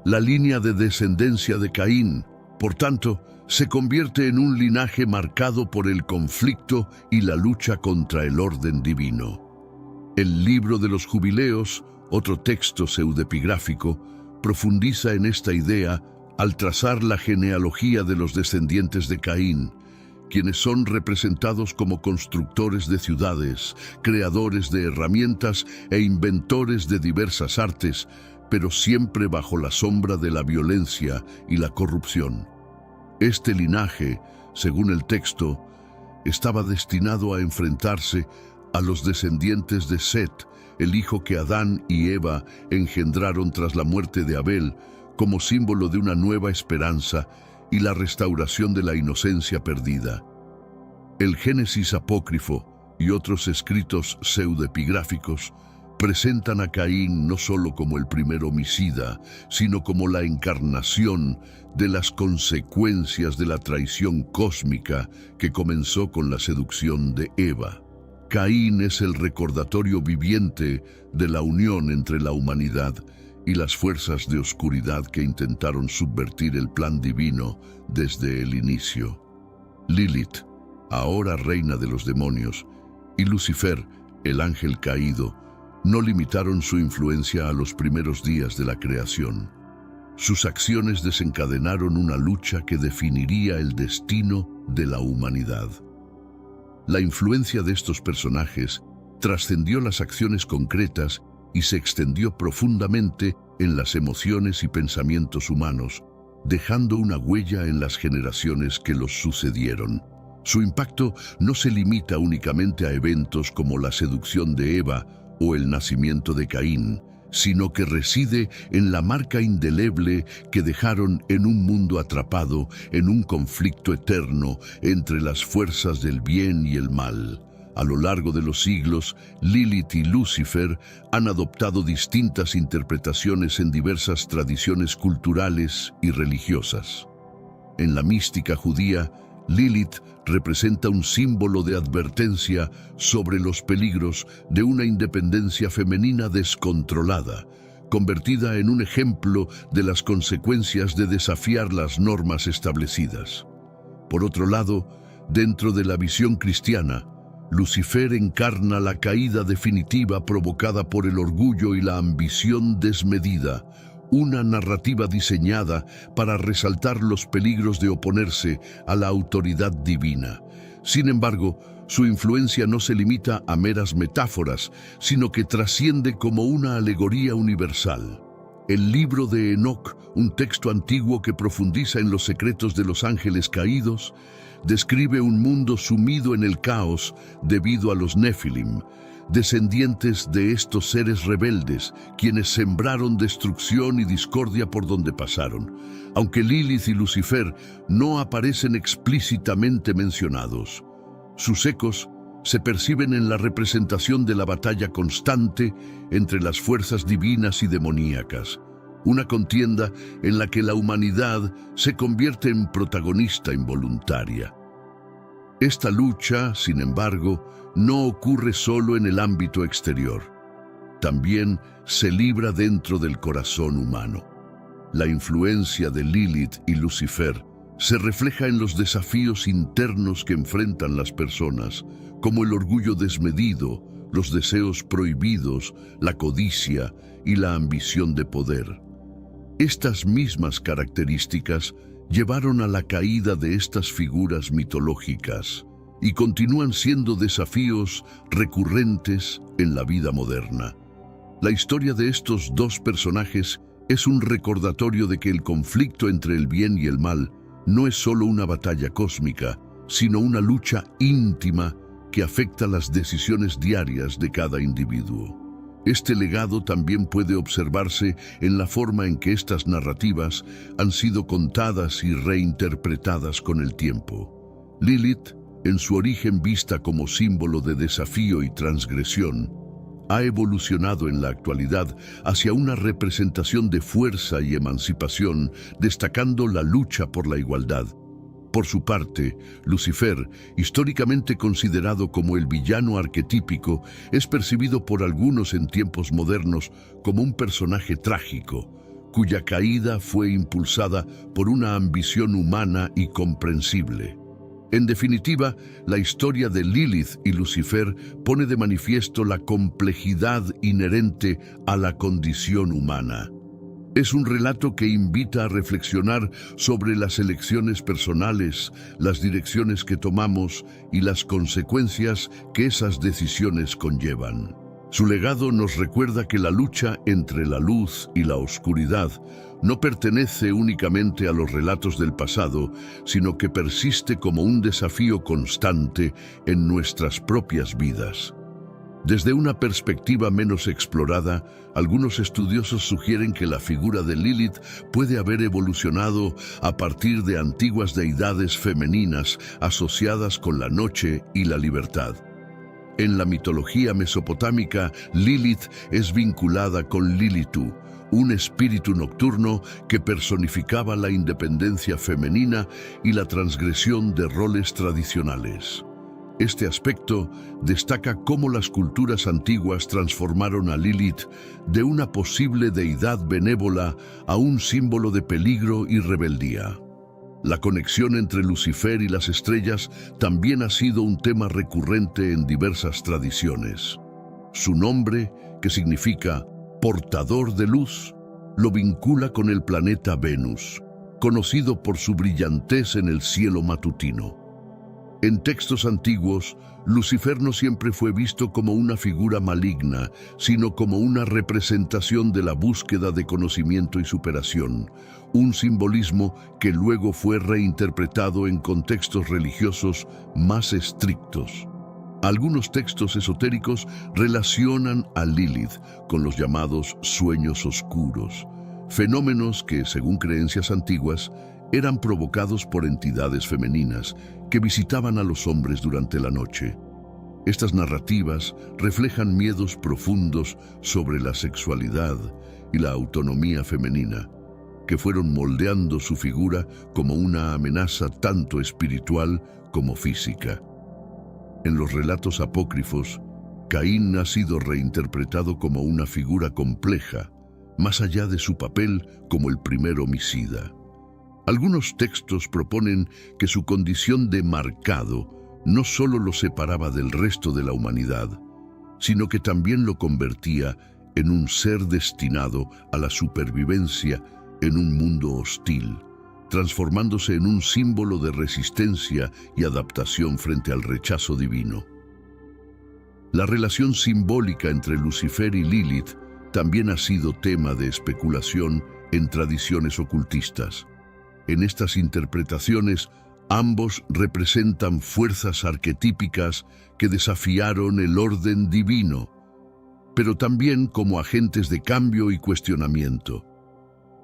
La línea de descendencia de Caín, por tanto, se convierte en un linaje marcado por el conflicto y la lucha contra el orden divino. El Libro de los Jubileos, otro texto pseudepigráfico, profundiza en esta idea al trazar la genealogía de los descendientes de Caín, quienes son representados como constructores de ciudades, creadores de herramientas e inventores de diversas artes, pero siempre bajo la sombra de la violencia y la corrupción. Este linaje, según el texto, estaba destinado a enfrentarse a los descendientes de Set, el hijo que Adán y Eva engendraron tras la muerte de Abel, como símbolo de una nueva esperanza y la restauración de la inocencia perdida. El Génesis apócrifo y otros escritos pseudepigráficos presentan a Caín no solo como el primer homicida, sino como la encarnación de las consecuencias de la traición cósmica que comenzó con la seducción de Eva. Caín es el recordatorio viviente de la unión entre la humanidad y las fuerzas de oscuridad que intentaron subvertir el plan divino desde el inicio. Lilith, ahora reina de los demonios, y Lucifer, el ángel caído, no limitaron su influencia a los primeros días de la creación. Sus acciones desencadenaron una lucha que definiría el destino de la humanidad. La influencia de estos personajes trascendió las acciones concretas y se extendió profundamente en las emociones y pensamientos humanos, dejando una huella en las generaciones que los sucedieron. Su impacto no se limita únicamente a eventos como la seducción de Eva o el nacimiento de Caín, sino que reside en la marca indeleble que dejaron en un mundo atrapado en un conflicto eterno entre las fuerzas del bien y el mal. A lo largo de los siglos, Lilith y Lucifer han adoptado distintas interpretaciones en diversas tradiciones culturales y religiosas. En la mística judía, Lilith representa un símbolo de advertencia sobre los peligros de una independencia femenina descontrolada, convertida en un ejemplo de las consecuencias de desafiar las normas establecidas. Por otro lado, dentro de la visión cristiana, Lucifer encarna la caída definitiva provocada por el orgullo y la ambición desmedida, una narrativa diseñada para resaltar los peligros de oponerse a la autoridad divina. Sin embargo, su influencia no se limita a meras metáforas, sino que trasciende como una alegoría universal. El libro de Enoc, un texto antiguo que profundiza en los secretos de los ángeles caídos, describe un mundo sumido en el caos debido a los Nefilim, descendientes de estos seres rebeldes, quienes sembraron destrucción y discordia por donde pasaron, aunque Lilith y Lucifer no aparecen explícitamente mencionados. Sus ecos se perciben en la representación de la batalla constante entre las fuerzas divinas y demoníacas, una contienda en la que la humanidad se convierte en protagonista involuntaria. Esta lucha, sin embargo, no ocurre solo en el ámbito exterior. También se libra dentro del corazón humano. La influencia de Lilith y Lucifer se refleja en los desafíos internos que enfrentan las personas, como el orgullo desmedido, los deseos prohibidos, la codicia y la ambición de poder. Estas mismas características llevaron a la caída de estas figuras mitológicas y continúan siendo desafíos recurrentes en la vida moderna. La historia de estos dos personajes es un recordatorio de que el conflicto entre el bien y el mal no es solo una batalla cósmica, sino una lucha íntima que afecta las decisiones diarias de cada individuo. Este legado también puede observarse en la forma en que estas narrativas han sido contadas y reinterpretadas con el tiempo. Lilith, en su origen vista como símbolo de desafío y transgresión, ha evolucionado en la actualidad hacia una representación de fuerza y emancipación, destacando la lucha por la igualdad. Por su parte, Lucifer, históricamente considerado como el villano arquetípico, es percibido por algunos en tiempos modernos como un personaje trágico, cuya caída fue impulsada por una ambición humana y comprensible. En definitiva, la historia de Lilith y Lucifer pone de manifiesto la complejidad inherente a la condición humana. Es un relato que invita a reflexionar sobre las elecciones personales, las direcciones que tomamos y las consecuencias que esas decisiones conllevan. Su legado nos recuerda que la lucha entre la luz y la oscuridad no pertenece únicamente a los relatos del pasado, sino que persiste como un desafío constante en nuestras propias vidas. Desde una perspectiva menos explorada, algunos estudiosos sugieren que la figura de Lilith puede haber evolucionado a partir de antiguas deidades femeninas asociadas con la noche y la libertad. En la mitología mesopotámica, Lilith es vinculada con Lilitu, un espíritu nocturno que personificaba la independencia femenina y la transgresión de roles tradicionales. Este aspecto destaca cómo las culturas antiguas transformaron a Lilith de una posible deidad benévola a un símbolo de peligro y rebeldía. La conexión entre Lucifer y las estrellas también ha sido un tema recurrente en diversas tradiciones. Su nombre, que significa portador de luz, lo vincula con el planeta Venus, conocido por su brillantez en el cielo matutino. En textos antiguos, Lucifer no siempre fue visto como una figura maligna, sino como una representación de la búsqueda de conocimiento y superación, un simbolismo que luego fue reinterpretado en contextos religiosos más estrictos. Algunos textos esotéricos relacionan a Lilith con los llamados sueños oscuros, fenómenos que, según creencias antiguas, eran provocados por entidades femeninas que visitaban a los hombres durante la noche. Estas narrativas reflejan miedos profundos sobre la sexualidad y la autonomía femenina, que fueron moldeando su figura como una amenaza tanto espiritual como física. En los relatos apócrifos, Caín ha sido reinterpretado como una figura compleja, más allá de su papel como el primer homicida. Algunos textos proponen que su condición de marcado no solo lo separaba del resto de la humanidad, sino que también lo convertía en un ser destinado a la supervivencia en un mundo hostil, transformándose en un símbolo de resistencia y adaptación frente al rechazo divino. La relación simbólica entre Lucifer y Lilith también ha sido tema de especulación en tradiciones ocultistas. En estas interpretaciones, ambos representan fuerzas arquetípicas que desafiaron el orden divino, pero también como agentes de cambio y cuestionamiento.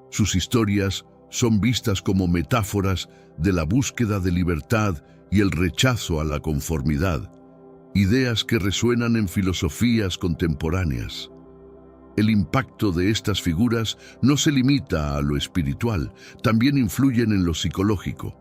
Sus historias son vistas como metáforas de la búsqueda de libertad y el rechazo a la conformidad, ideas que resuenan en filosofías contemporáneas. El impacto de estas figuras no se limita a lo espiritual, también influyen en lo psicológico.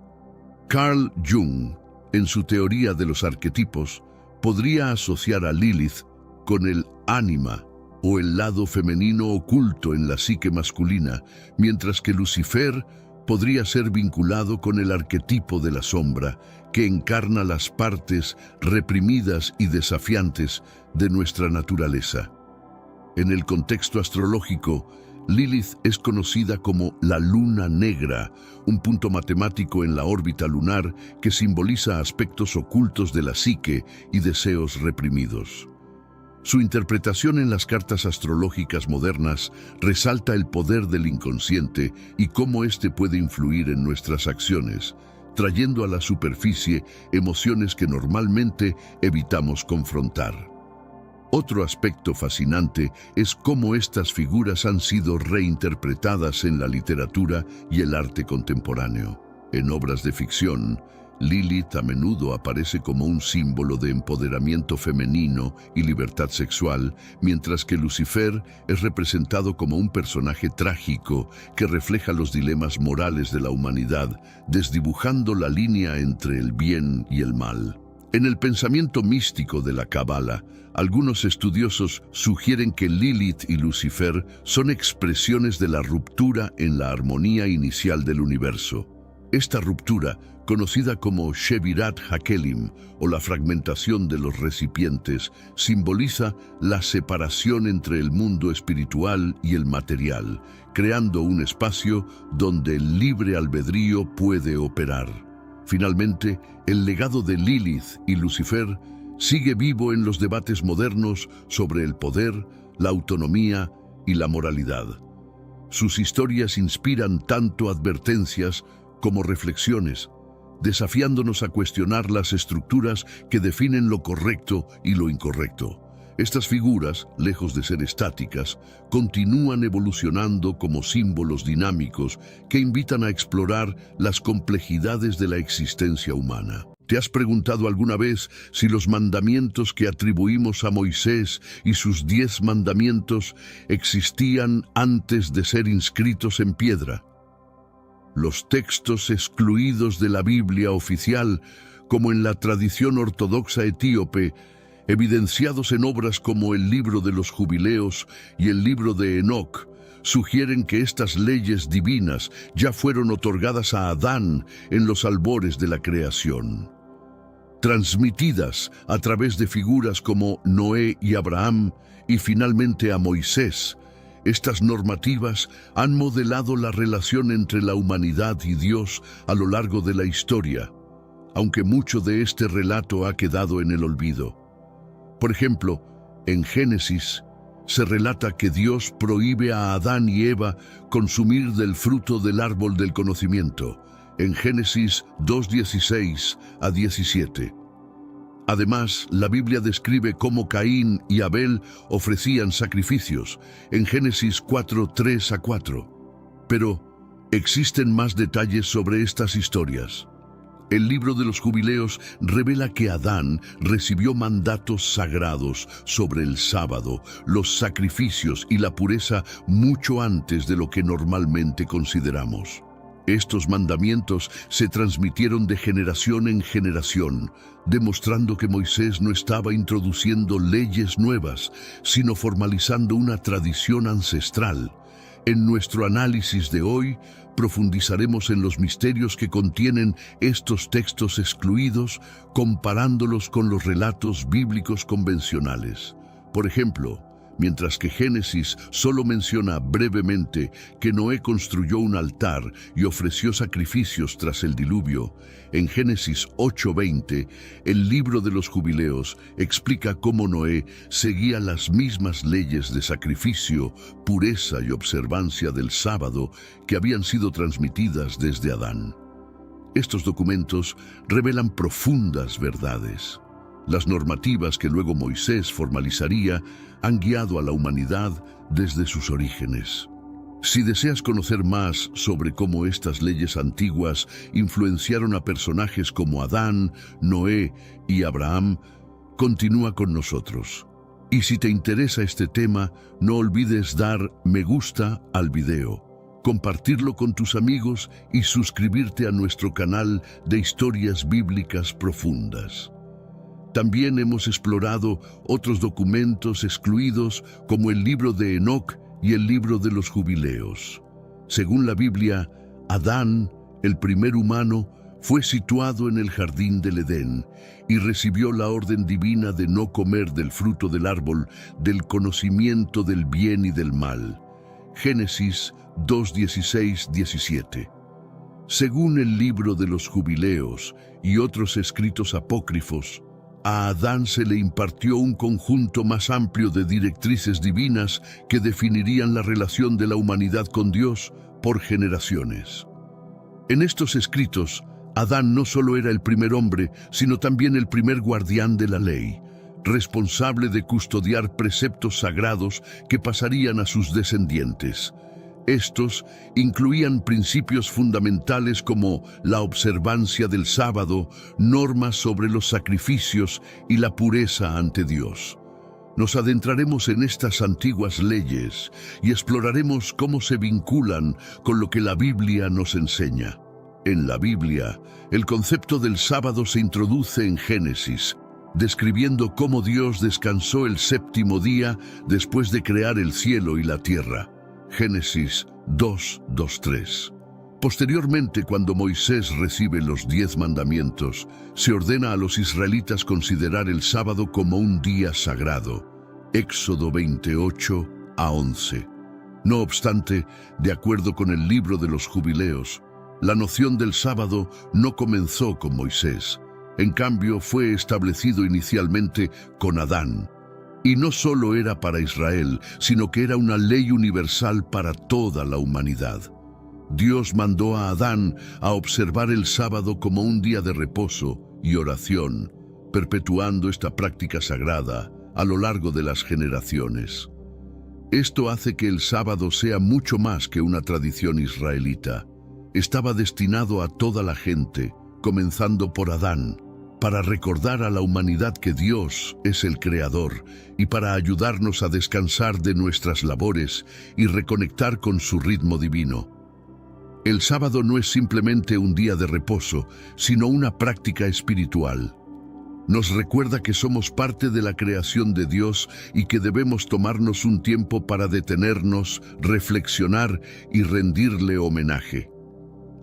Carl Jung, en su teoría de los arquetipos, podría asociar a Lilith con el ánima o el lado femenino oculto en la psique masculina, mientras que Lucifer podría ser vinculado con el arquetipo de la sombra, que encarna las partes reprimidas y desafiantes de nuestra naturaleza. En el contexto astrológico, Lilith es conocida como la luna negra, un punto matemático en la órbita lunar que simboliza aspectos ocultos de la psique y deseos reprimidos. Su interpretación en las cartas astrológicas modernas resalta el poder del inconsciente y cómo éste puede influir en nuestras acciones, trayendo a la superficie emociones que normalmente evitamos confrontar. Otro aspecto fascinante es cómo estas figuras han sido reinterpretadas en la literatura y el arte contemporáneo. En obras de ficción, Lilith a menudo aparece como un símbolo de empoderamiento femenino y libertad sexual, mientras que Lucifer es representado como un personaje trágico que refleja los dilemas morales de la humanidad, desdibujando la línea entre el bien y el mal. En el pensamiento místico de la Cábala, algunos estudiosos sugieren que Lilith y Lucifer son expresiones de la ruptura en la armonía inicial del universo. Esta ruptura, conocida como Shevirat Hakelim o la fragmentación de los recipientes, simboliza la separación entre el mundo espiritual y el material, creando un espacio donde el libre albedrío puede operar. Finalmente, el legado de Lilith y Lucifer sigue vivo en los debates modernos sobre el poder, la autonomía y la moralidad. Sus historias inspiran tanto advertencias como reflexiones, desafiándonos a cuestionar las estructuras que definen lo correcto y lo incorrecto. Estas figuras, lejos de ser estáticas, continúan evolucionando como símbolos dinámicos que invitan a explorar las complejidades de la existencia humana. ¿Te has preguntado alguna vez si los mandamientos que atribuimos a Moisés y sus 10 mandamientos existían antes de ser inscritos en piedra? Los textos excluidos de la Biblia oficial, como en la tradición ortodoxa etíope, evidenciados en obras como el Libro de los Jubileos y el Libro de Enoc, sugieren que estas leyes divinas ya fueron otorgadas a Adán en los albores de la creación. Transmitidas a través de figuras como Noé y Abraham y finalmente a Moisés, estas normativas han modelado la relación entre la humanidad y Dios a lo largo de la historia, aunque mucho de este relato ha quedado en el olvido. Por ejemplo, en Génesis se relata que Dios prohíbe a Adán y Eva consumir del fruto del árbol del conocimiento, en Génesis 2:16 a 17. Además, la Biblia describe cómo Caín y Abel ofrecían sacrificios, en Génesis 4:3 a 4. Pero existen más detalles sobre estas historias. El libro de los Jubileos revela que Adán recibió mandatos sagrados sobre el sábado, los sacrificios y la pureza mucho antes de lo que normalmente consideramos. Estos mandamientos se transmitieron de generación en generación, demostrando que Moisés no estaba introduciendo leyes nuevas, sino formalizando una tradición ancestral. En nuestro análisis de hoy, profundizaremos en los misterios que contienen estos textos excluidos, comparándolos con los relatos bíblicos convencionales. Por ejemplo, mientras que Génesis solo menciona brevemente que Noé construyó un altar y ofreció sacrificios tras el diluvio, en Génesis 8:20, el libro de los Jubileos explica cómo Noé seguía las mismas leyes de sacrificio, pureza y observancia del sábado que habían sido transmitidas desde Adán. Estos documentos revelan profundas verdades. Las normativas que luego Moisés formalizaría han guiado a la humanidad desde sus orígenes. Si deseas conocer más sobre cómo estas leyes antiguas influenciaron a personajes como Adán, Noé y Abraham, continúa con nosotros. Y si te interesa este tema, no olvides dar me gusta al video, compartirlo con tus amigos y suscribirte a nuestro canal de historias bíblicas profundas. También hemos explorado otros documentos excluidos como el libro de Enoc y el libro de los Jubileos. Según la Biblia, Adán, el primer humano, fue situado en el jardín del Edén y recibió la orden divina de no comer del fruto del árbol del conocimiento del bien y del mal. Génesis 2:16-17. Según el libro de los Jubileos y otros escritos apócrifos, a Adán se le impartió un conjunto más amplio de directrices divinas que definirían la relación de la humanidad con Dios por generaciones. En estos escritos, Adán no solo era el primer hombre, sino también el primer guardián de la ley, responsable de custodiar preceptos sagrados que pasarían a sus descendientes. Estos incluían principios fundamentales como la observancia del sábado, normas sobre los sacrificios y la pureza ante Dios. Nos adentraremos en estas antiguas leyes y exploraremos cómo se vinculan con lo que la Biblia nos enseña. En la Biblia, el concepto del sábado se introduce en Génesis, describiendo cómo Dios descansó el séptimo día después de crear el cielo y la tierra. Génesis 2:2-3. Posteriormente, cuando Moisés recibe los 10 mandamientos, se ordena a los israelitas considerar el sábado como un día sagrado. Éxodo 28:11. No obstante, de acuerdo con el libro de los Jubileos, la noción del sábado no comenzó con Moisés. En cambio, fue establecido inicialmente con Adán. Y no solo era para Israel, sino que era una ley universal para toda la humanidad. Dios mandó a Adán a observar el sábado como un día de reposo y oración, perpetuando esta práctica sagrada a lo largo de las generaciones. Esto hace que el sábado sea mucho más que una tradición israelita. Estaba destinado a toda la gente, comenzando por Adán, para recordar a la humanidad que Dios es el Creador y para ayudarnos a descansar de nuestras labores y reconectar con su ritmo divino. El sábado no es simplemente un día de reposo, sino una práctica espiritual. Nos recuerda que somos parte de la creación de Dios y que debemos tomarnos un tiempo para detenernos, reflexionar y rendirle homenaje.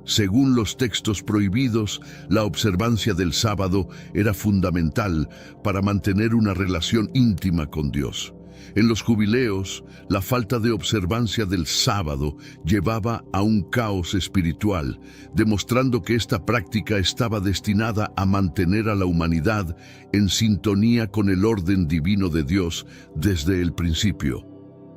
Según los textos prohibidos, la observancia del sábado era fundamental para mantener una relación íntima con Dios. En los jubileos, la falta de observancia del sábado llevaba a un caos espiritual, demostrando que esta práctica estaba destinada a mantener a la humanidad en sintonía con el orden divino de Dios desde el principio.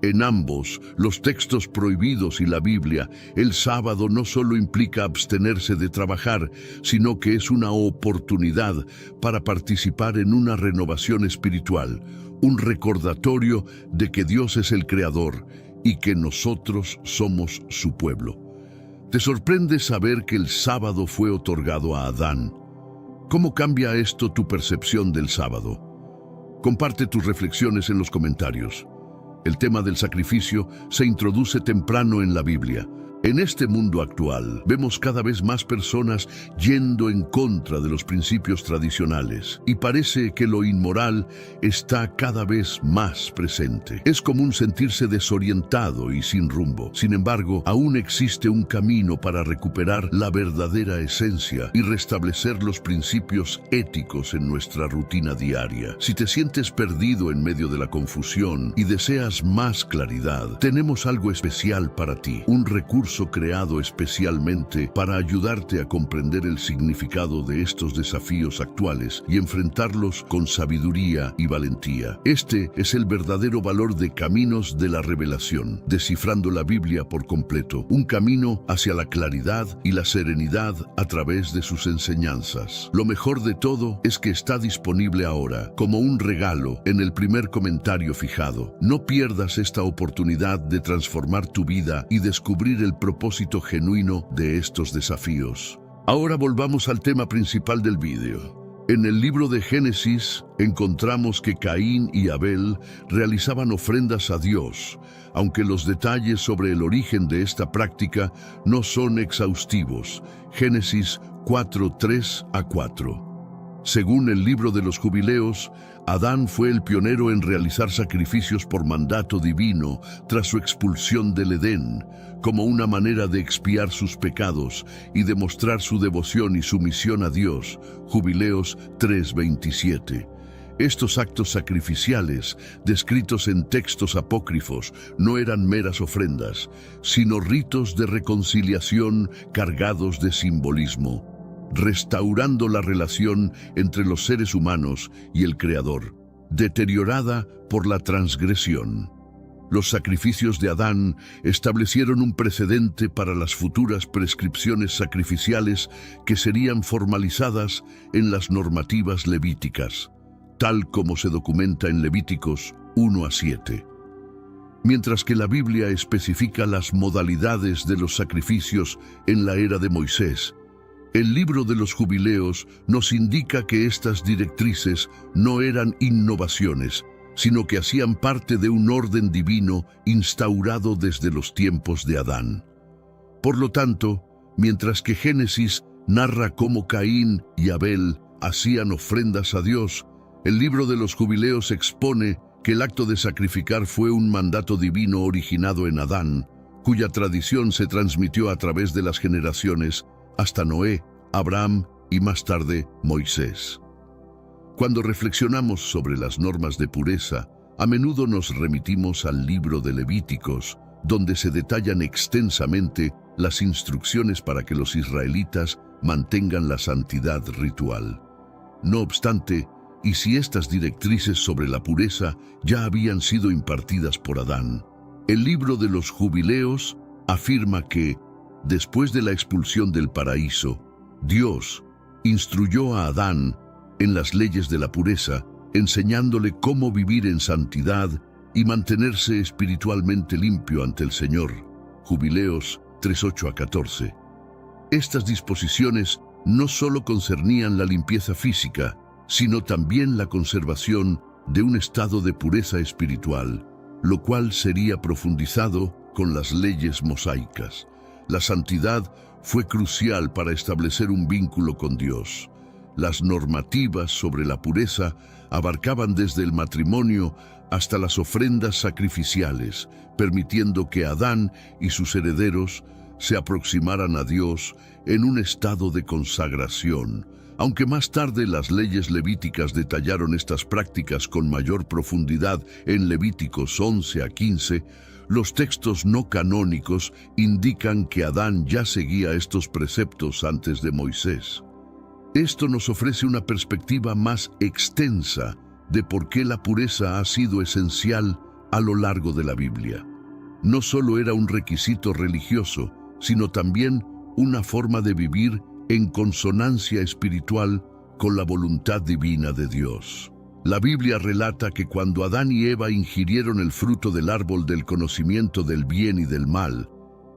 En ambos, los textos prohibidos y la Biblia, el sábado no solo implica abstenerse de trabajar, sino que es una oportunidad para participar en una renovación espiritual, un recordatorio de que Dios es el Creador y que nosotros somos su pueblo. ¿Te sorprende saber que el sábado fue otorgado a Adán? ¿Cómo cambia esto tu percepción del sábado? Comparte tus reflexiones en los comentarios. El tema del sacrificio se introduce temprano en la Biblia. En este mundo actual, vemos cada vez más personas yendo en contra de los principios tradicionales y parece que lo inmoral está cada vez más presente. Es común sentirse desorientado y sin rumbo. Sin embargo, aún existe un camino para recuperar la verdadera esencia y restablecer los principios éticos en nuestra rutina diaria. Si te sientes perdido en medio de la confusión y deseas más claridad, tenemos algo especial para ti, un recurso creado especialmente para ayudarte a comprender el significado de estos desafíos actuales y enfrentarlos con sabiduría y valentía. Este es el verdadero valor de Caminos de la Revelación, descifrando la Biblia por completo, un camino hacia la claridad y la serenidad a través de sus enseñanzas. Lo mejor de todo es que está disponible ahora, como un regalo, en el primer comentario fijado. No pierdas esta oportunidad de transformar tu vida y descubrir el propósito genuino de estos desafíos. Ahora volvamos al tema principal del vídeo. En el libro de Génesis encontramos que Caín y Abel realizaban ofrendas a Dios, aunque los detalles sobre el origen de esta práctica no son exhaustivos. Génesis 4:3-4. Según el libro de los Jubileos, Adán fue el pionero en realizar sacrificios por mandato divino tras su expulsión del Edén, como una manera de expiar sus pecados y demostrar su devoción y sumisión a Dios. Jubileos 3:27. Estos actos sacrificiales, descritos en textos apócrifos, no eran meras ofrendas, sino ritos de reconciliación cargados de simbolismo, restaurando la relación entre los seres humanos y el Creador, deteriorada por la transgresión. Los sacrificios de Adán establecieron un precedente para las futuras prescripciones sacrificiales que serían formalizadas en las normativas levíticas, tal como se documenta en Levíticos 1-7. Mientras que la Biblia especifica las modalidades de los sacrificios en la era de Moisés, el libro de los Jubileos nos indica que estas directrices no eran innovaciones, sino que hacían parte de un orden divino instaurado desde los tiempos de Adán. Por lo tanto, mientras que Génesis narra cómo Caín y Abel hacían ofrendas a Dios, el libro de los Jubileos expone que el acto de sacrificar fue un mandato divino originado en Adán, cuya tradición se transmitió a través de las generaciones hasta Noé, Abraham y más tarde Moisés. Cuando reflexionamos sobre las normas de pureza, a menudo nos remitimos al libro de Levíticos, donde se detallan extensamente las instrucciones para que los israelitas mantengan la santidad ritual. No obstante, y si estas directrices sobre la pureza ya habían sido impartidas por Adán, el libro de los Jubileos afirma que, después de la expulsión del paraíso, Dios instruyó a Adán en las leyes de la pureza, enseñándole cómo vivir en santidad y mantenerse espiritualmente limpio ante el Señor. Jubileos 3:8-14. Estas disposiciones no solo concernían la limpieza física, sino también la conservación de un estado de pureza espiritual, lo cual sería profundizado con las leyes mosaicas. La santidad fue crucial para establecer un vínculo con Dios. Las normativas sobre la pureza abarcaban desde el matrimonio hasta las ofrendas sacrificiales, permitiendo que Adán y sus herederos se aproximaran a Dios en un estado de consagración, Aunque más tarde las leyes levíticas detallaron estas prácticas con mayor profundidad en Levíticos 11 a 15, los textos no canónicos indican que Adán ya seguía estos preceptos antes de Moisés. Esto nos ofrece una perspectiva más extensa de por qué la pureza ha sido esencial a lo largo de la Biblia. No solo era un requisito religioso, sino también una forma de vivir en consonancia espiritual con la voluntad divina de Dios. La Biblia relata que cuando Adán y Eva ingirieron el fruto del árbol del conocimiento del bien y del mal,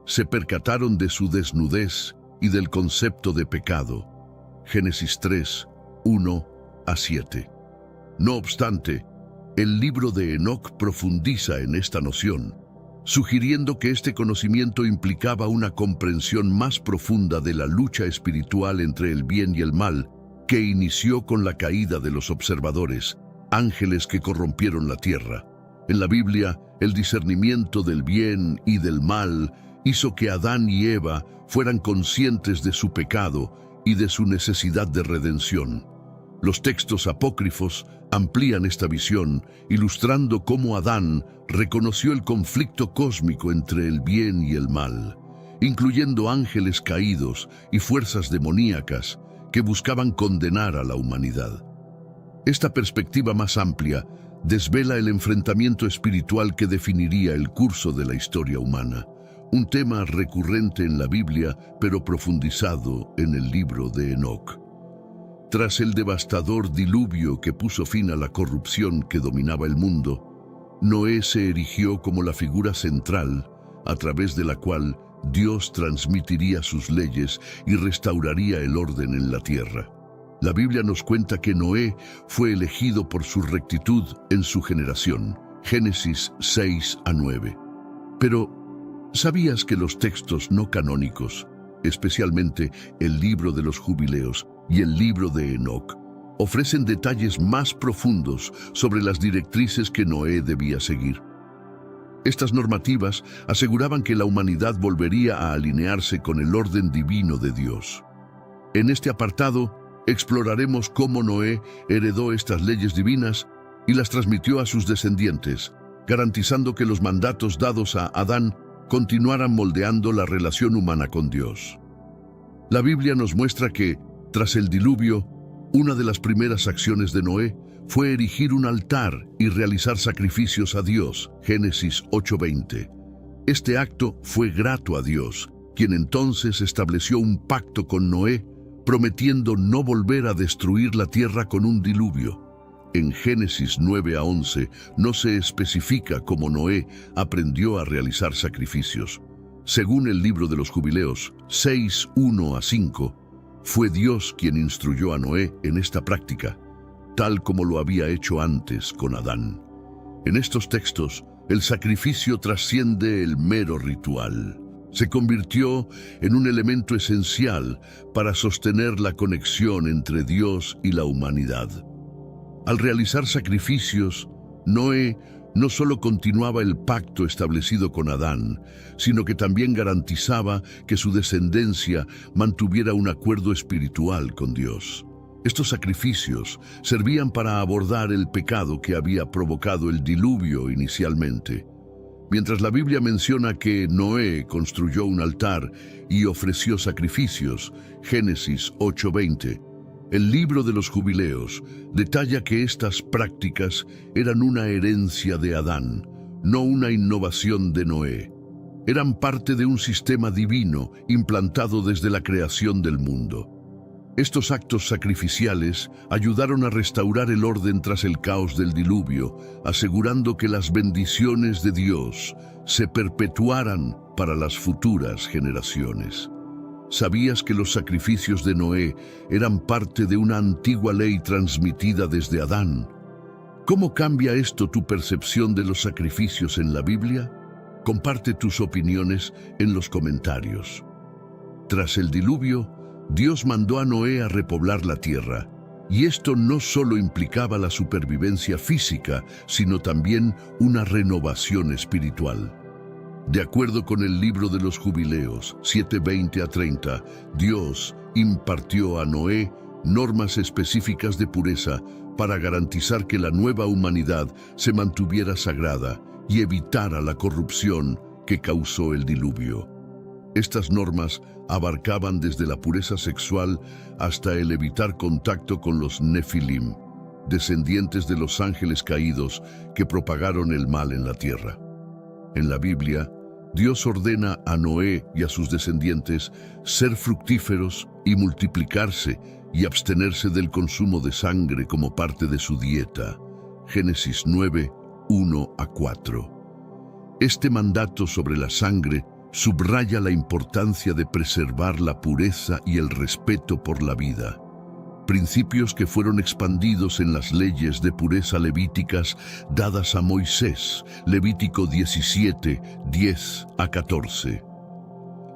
se percataron de su desnudez y del concepto de pecado. Génesis 3, 1 a 7. No obstante, el libro de Enoc profundiza en esta noción, sugiriendo que este conocimiento implicaba una comprensión más profunda de la lucha espiritual entre el bien y el mal, que inició con la caída de los observadores, ángeles que corrompieron la tierra. En la Biblia, el discernimiento del bien y del mal hizo que Adán y Eva fueran conscientes de su pecado y de su necesidad de redención. Los textos apócrifos amplían esta visión, ilustrando cómo Adán reconoció el conflicto cósmico entre el bien y el mal, incluyendo ángeles caídos y fuerzas demoníacas que buscaban condenar a la humanidad. Esta perspectiva más amplia desvela el enfrentamiento espiritual que definiría el curso de la historia humana, un tema recurrente en la Biblia, pero profundizado en el libro de Enoc. Tras el devastador diluvio que puso fin a la corrupción que dominaba el mundo, Noé se erigió como la figura central a través de la cual Dios transmitiría sus leyes y restauraría el orden en la tierra. La Biblia nos cuenta que Noé fue elegido por su rectitud en su generación, Génesis 6 a 9. Pero, ¿sabías que los textos no canónicos, especialmente el libro de los Jubileos y el libro de Enoc, ofrecen detalles más profundos sobre las directrices que Noé debía seguir? Estas normativas aseguraban que la humanidad volvería a alinearse con el orden divino de Dios. En este apartado, exploraremos cómo Noé heredó estas leyes divinas y las transmitió a sus descendientes, garantizando que los mandatos dados a Adán continuaran moldeando la relación humana con Dios. La Biblia nos muestra que, tras el diluvio, una de las primeras acciones de Noé fue erigir un altar y realizar sacrificios a Dios, Génesis 8:20. Este acto fue grato a Dios, quien entonces estableció un pacto con Noé, prometiendo no volver a destruir la tierra con un diluvio. En Génesis 9 a 11 no se especifica cómo Noé aprendió a realizar sacrificios. Según el libro de los Jubileos 6, 1 a 5, fue Dios quien instruyó a Noé en esta práctica, tal como lo había hecho antes con Adán. En estos textos, el sacrificio trasciende el mero ritual. Se convirtió en un elemento esencial para sostener la conexión entre Dios y la humanidad. Al realizar sacrificios, Noé no solo continuaba el pacto establecido con Adán, sino que también garantizaba que su descendencia mantuviera un acuerdo espiritual con Dios. Estos sacrificios servían para abordar el pecado que había provocado el diluvio inicialmente. Mientras la Biblia menciona que Noé construyó un altar y ofreció sacrificios, Génesis 8:20, el libro de los Jubileos detalla que estas prácticas eran una herencia de Adán, no una innovación de Noé. Eran parte de un sistema divino implantado desde la creación del mundo. Estos actos sacrificiales ayudaron a restaurar el orden tras el caos del diluvio, asegurando que las bendiciones de Dios se perpetuaran para las futuras generaciones. ¿Sabías que los sacrificios de Noé eran parte de una antigua ley transmitida desde Adán? ¿Cómo cambia esto tu percepción de los sacrificios en la Biblia? Comparte tus opiniones en los comentarios. Tras el diluvio, Dios mandó a Noé a repoblar la tierra, y esto no solo implicaba la supervivencia física, sino también una renovación espiritual. De acuerdo con el libro de los Jubileos 7:20 a 30, Dios impartió a Noé normas específicas de pureza para garantizar que la nueva humanidad se mantuviera sagrada y evitara la corrupción que causó el diluvio. Estas normas abarcaban desde la pureza sexual hasta el evitar contacto con los Nefilim, descendientes de los ángeles caídos que propagaron el mal en la tierra. En la Biblia, Dios ordena a Noé y a sus descendientes ser fructíferos y multiplicarse y abstenerse del consumo de sangre como parte de su dieta. Génesis 9, 1-4. Este mandato sobre la sangre subraya la importancia de preservar la pureza y el respeto por la vida, principios que fueron expandidos en las leyes de pureza levíticas dadas a Moisés, Levítico 17, 10-14.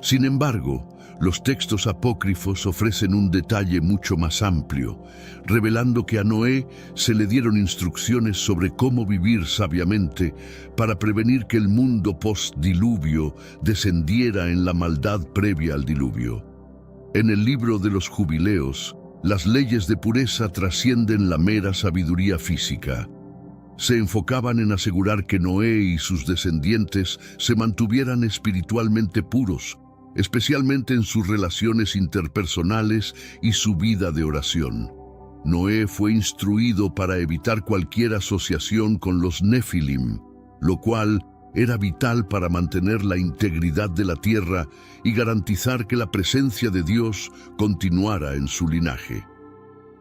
Sin embargo, los textos apócrifos ofrecen un detalle mucho más amplio, revelando que a Noé se le dieron instrucciones sobre cómo vivir sabiamente para prevenir que el mundo post-diluvio descendiera en la maldad previa al diluvio. En el libro de los Jubileos, las leyes de pureza trascienden la mera sabiduría física. Se enfocaban en asegurar que Noé y sus descendientes se mantuvieran espiritualmente puros, especialmente en sus relaciones interpersonales y su vida de oración. Noé fue instruido para evitar cualquier asociación con los Nefilim, lo cual era vital para mantener la integridad de la tierra y garantizar que la presencia de Dios continuara en su linaje.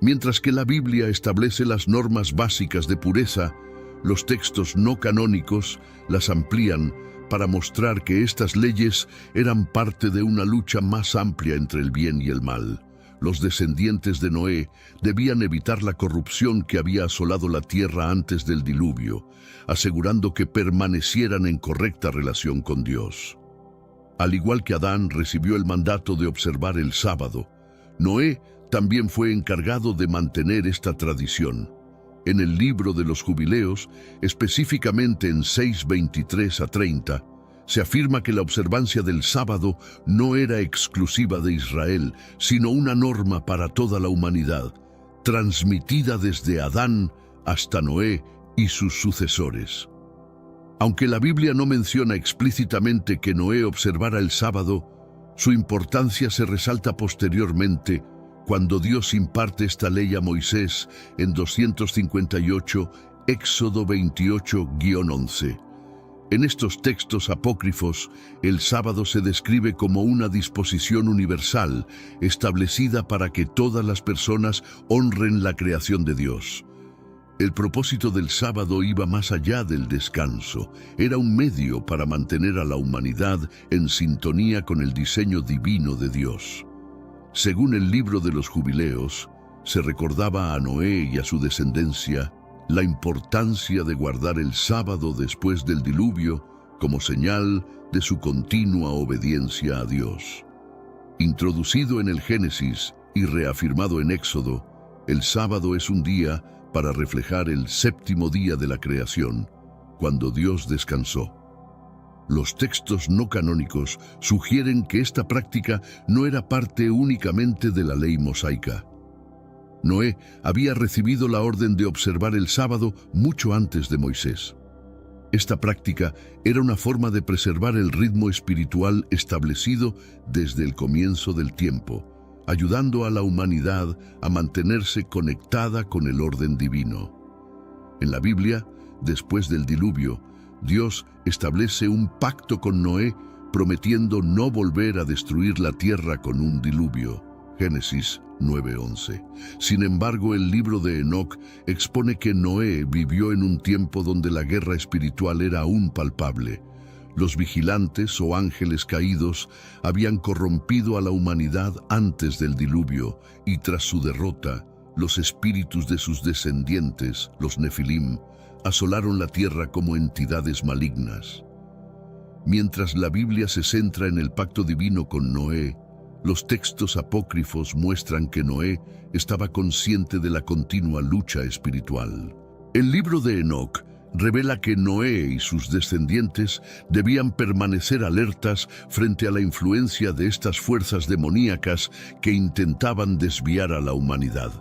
Mientras que la Biblia establece las normas básicas de pureza, los textos no canónicos las amplían para mostrar que estas leyes eran parte de una lucha más amplia entre el bien y el mal. Los descendientes de Noé debían evitar la corrupción que había asolado la tierra antes del diluvio, asegurando que permanecieran en correcta relación con Dios. Al igual que Adán recibió el mandato de observar el sábado, Noé también fue encargado de mantener esta tradición. En el libro de los Jubileos, específicamente en 6:23-30, se afirma que la observancia del sábado no era exclusiva de Israel, sino una norma para toda la humanidad, transmitida desde Adán hasta Noé y sus sucesores. Aunque la Biblia no menciona explícitamente que Noé observara el sábado, su importancia se resalta posteriormente cuando Dios imparte esta ley a Moisés en 258, Éxodo 28-11. En estos textos apócrifos, el sábado se describe como una disposición universal establecida para que todas las personas honren la creación de Dios. El propósito del sábado iba más allá del descanso. Era un medio para mantener a la humanidad en sintonía con el diseño divino de Dios. Según el libro de los Jubileos, se recordaba a Noé y a su descendencia la importancia de guardar el sábado después del diluvio como señal de su continua obediencia a Dios. Introducido en el Génesis y reafirmado en Éxodo, el sábado es un día para reflejar el séptimo día de la creación, cuando Dios descansó. Los textos no canónicos sugieren que esta práctica no era parte únicamente de la ley mosaica. Noé había recibido la orden de observar el sábado mucho antes de Moisés. Esta práctica era una forma de preservar el ritmo espiritual establecido desde el comienzo del tiempo, ayudando a la humanidad a mantenerse conectada con el orden divino. En la Biblia, después del diluvio, Dios establece un pacto con Noé, prometiendo no volver a destruir la tierra con un diluvio. Génesis 9:11. Sin embargo, el libro de Enoc expone que Noé vivió en un tiempo donde la guerra espiritual era aún palpable. Los vigilantes o ángeles caídos habían corrompido a la humanidad antes del diluvio y tras su derrota, los espíritus de sus descendientes, los Nefilim, asolaron la tierra como entidades malignas. Mientras la Biblia se centra en el pacto divino con Noé, los textos apócrifos muestran que Noé estaba consciente de la continua lucha espiritual. El libro de Enoc revela que Noé y sus descendientes debían permanecer alertas frente a la influencia de estas fuerzas demoníacas que intentaban desviar a la humanidad.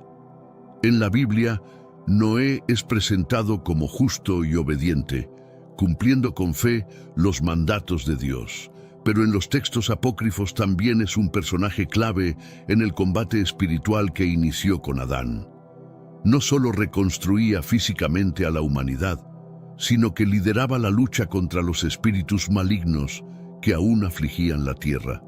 En la Biblia, Noé es presentado como justo y obediente, cumpliendo con fe los mandatos de Dios. Pero en los textos apócrifos también es un personaje clave en el combate espiritual que inició con Adán. No solo reconstruía físicamente a la humanidad, sino que lideraba la lucha contra los espíritus malignos que aún afligían la tierra.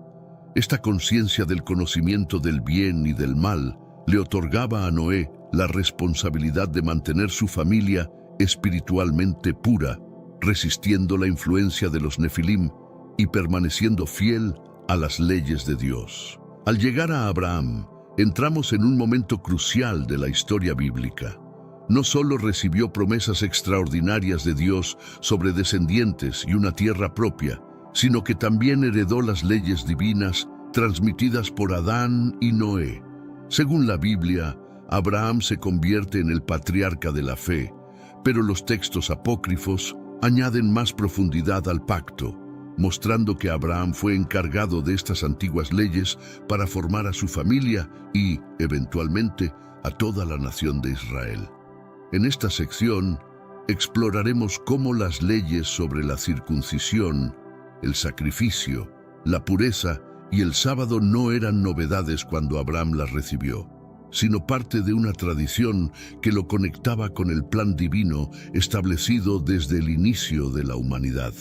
Esta conciencia del conocimiento del bien y del mal le otorgaba a Noé la responsabilidad de mantener su familia espiritualmente pura, resistiendo la influencia de los Nefilim y permaneciendo fiel a las leyes de Dios. Al llegar a Abraham, entramos en un momento crucial de la historia bíblica. No solo recibió promesas extraordinarias de Dios sobre descendientes y una tierra propia, sino que también heredó las leyes divinas transmitidas por Adán y Noé. Según la Biblia, Abraham se convierte en el patriarca de la fe, pero los textos apócrifos añaden más profundidad al pacto, mostrando que Abraham fue encargado de estas antiguas leyes para formar a su familia y, eventualmente, a toda la nación de Israel. En esta sección, exploraremos cómo las leyes sobre la circuncisión, el sacrificio, la pureza y el sábado no eran novedades cuando Abraham las recibió, sino parte de una tradición que lo conectaba con el plan divino establecido desde el inicio de la humanidad.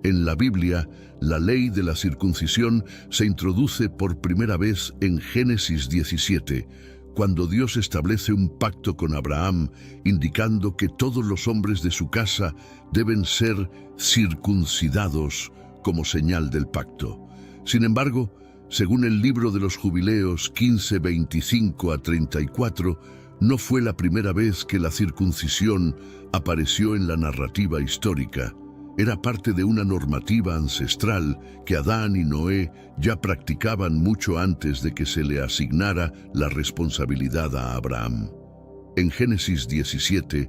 En la Biblia, la ley de la circuncisión se introduce por primera vez en Génesis 17, cuando Dios establece un pacto con Abraham, indicando que todos los hombres de su casa deben ser circuncidados como señal del pacto. Sin embargo, según el libro de los Jubileos 15:25-34, no fue la primera vez que la circuncisión apareció en la narrativa histórica. Era parte de una normativa ancestral que Adán y Noé ya practicaban mucho antes de que se le asignara la responsabilidad a Abraham. En Génesis 17,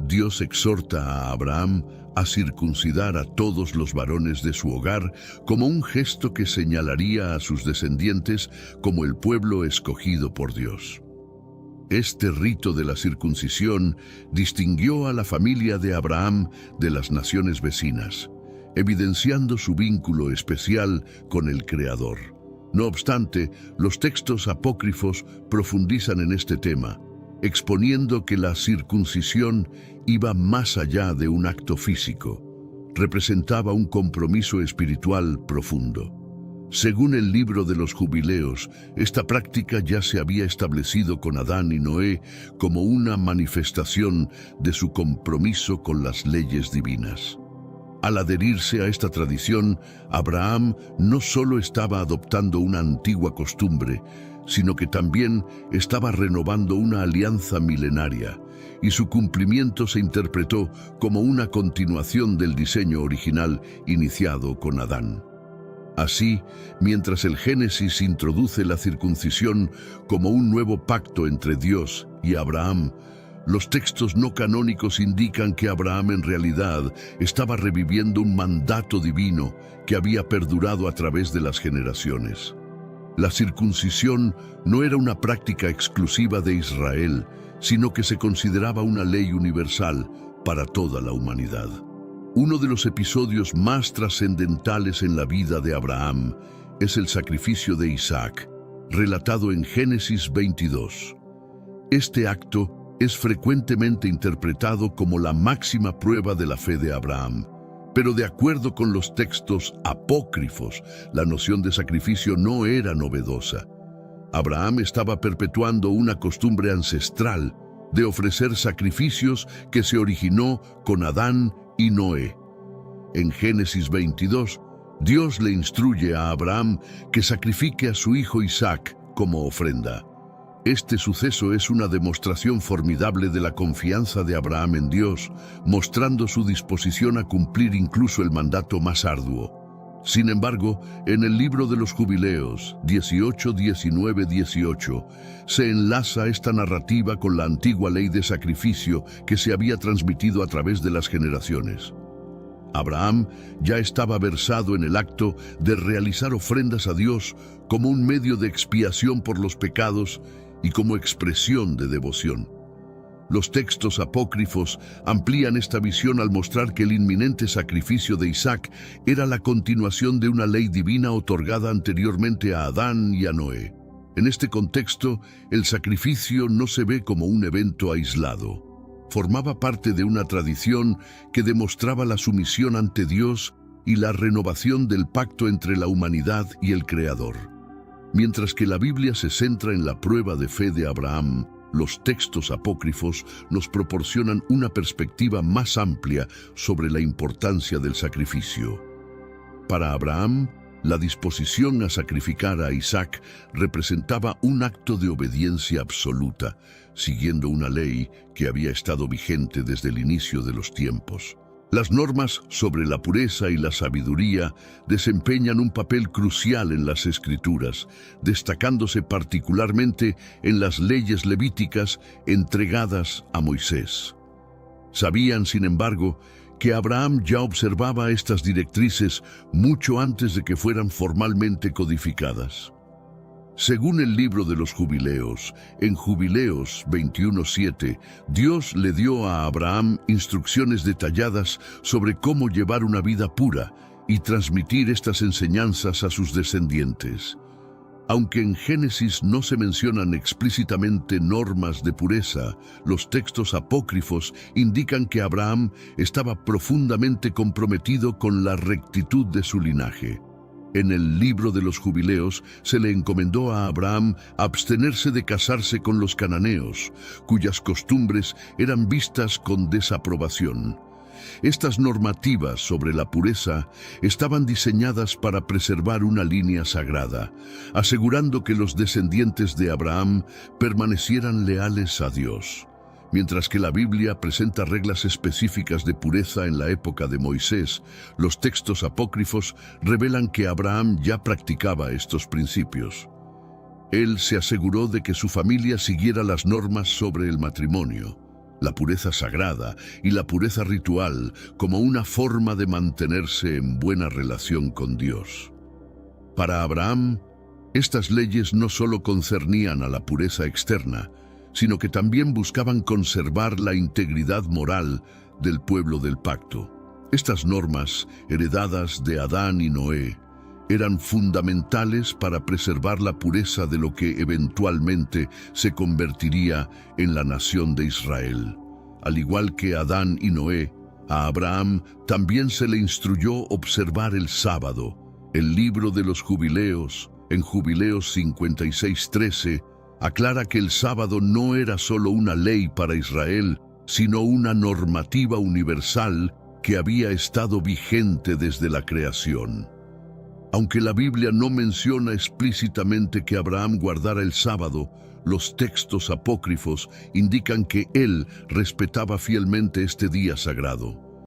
Dios exhorta a Abraham a circuncidar a todos los varones de su hogar como un gesto que señalaría a sus descendientes como el pueblo escogido por Dios. Este rito de la circuncisión distinguió a la familia de Abraham de las naciones vecinas, evidenciando su vínculo especial con el Creador. No obstante, los textos apócrifos profundizan en este tema, exponiendo que la circuncisión iba más allá de un acto físico, representaba un compromiso espiritual profundo. Según el libro de los Jubileos, esta práctica ya se había establecido con Adán y Noé como una manifestación de su compromiso con las leyes divinas. Al adherirse a esta tradición, Abraham no solo estaba adoptando una antigua costumbre, sino que también estaba renovando una alianza milenaria, y su cumplimiento se interpretó como una continuación del diseño original iniciado con Adán. Así, mientras el Génesis introduce la circuncisión como un nuevo pacto entre Dios y Abraham, los textos no canónicos indican que Abraham en realidad estaba reviviendo un mandato divino que había perdurado a través de las generaciones. La circuncisión no era una práctica exclusiva de Israel, sino que se consideraba una ley universal para toda la humanidad. Uno de los episodios más trascendentales en la vida de Abraham es el sacrificio de Isaac, relatado en Génesis 22. Este acto es frecuentemente interpretado como la máxima prueba de la fe de Abraham, pero de acuerdo con los textos apócrifos, la noción de sacrificio no era novedosa. Abraham estaba perpetuando una costumbre ancestral de ofrecer sacrificios que se originó con Adán y Noé. En Génesis 22, Dios le instruye a Abraham que sacrifique a su hijo Isaac como ofrenda. Este suceso es una demostración formidable de la confianza de Abraham en Dios, mostrando su disposición a cumplir incluso el mandato más arduo. Sin embargo, en el libro de los Jubileos 18, 19, 18, se enlaza esta narrativa con la antigua ley de sacrificio que se había transmitido a través de las generaciones. Abraham ya estaba versado en el acto de realizar ofrendas a Dios como un medio de expiación por los pecados y como expresión de devoción. Los textos apócrifos amplían esta visión al mostrar que el inminente sacrificio de Isaac era la continuación de una ley divina otorgada anteriormente a Adán y a Noé. En este contexto, el sacrificio no se ve como un evento aislado. Formaba parte de una tradición que demostraba la sumisión ante Dios y la renovación del pacto entre la humanidad y el Creador. Mientras que la Biblia se centra en la prueba de fe de Abraham, los textos apócrifos nos proporcionan una perspectiva más amplia sobre la importancia del sacrificio. Para Abraham, la disposición a sacrificar a Isaac representaba un acto de obediencia absoluta, siguiendo una ley que había estado vigente desde el inicio de los tiempos. Las normas sobre la pureza y la sabiduría desempeñan un papel crucial en las Escrituras, destacándose particularmente en las leyes levíticas entregadas a Moisés. Sabían, sin embargo, que Abraham ya observaba estas directrices mucho antes de que fueran formalmente codificadas. Según el libro de los Jubileos, en Jubileos 21:7, Dios le dio a Abraham instrucciones detalladas sobre cómo llevar una vida pura y transmitir estas enseñanzas a sus descendientes. Aunque en Génesis no se mencionan explícitamente normas de pureza, los textos apócrifos indican que Abraham estaba profundamente comprometido con la rectitud de su linaje. En el libro de los Jubileos se le encomendó a Abraham abstenerse de casarse con los cananeos, cuyas costumbres eran vistas con desaprobación. Estas normativas sobre la pureza estaban diseñadas para preservar una línea sagrada, asegurando que los descendientes de Abraham permanecieran leales a Dios. Mientras que la Biblia presenta reglas específicas de pureza en la época de Moisés, los textos apócrifos revelan que Abraham ya practicaba estos principios. Él se aseguró de que su familia siguiera las normas sobre el matrimonio, la pureza sagrada y la pureza ritual como una forma de mantenerse en buena relación con Dios. Para Abraham, estas leyes no solo concernían a la pureza externa, sino que también buscaban conservar la integridad moral del pueblo del pacto. Estas normas, heredadas de Adán y Noé, eran fundamentales para preservar la pureza de lo que eventualmente se convertiría en la nación de Israel. Al igual que Adán y Noé, a Abraham también se le instruyó observar el sábado. El libro de los Jubileos, en Jubileos 56:13, aclara que el sábado no era solo una ley para Israel, sino una normativa universal que había estado vigente desde la creación. Aunque la Biblia no menciona explícitamente que Abraham guardara el sábado, los textos apócrifos indican que él respetaba fielmente este día sagrado.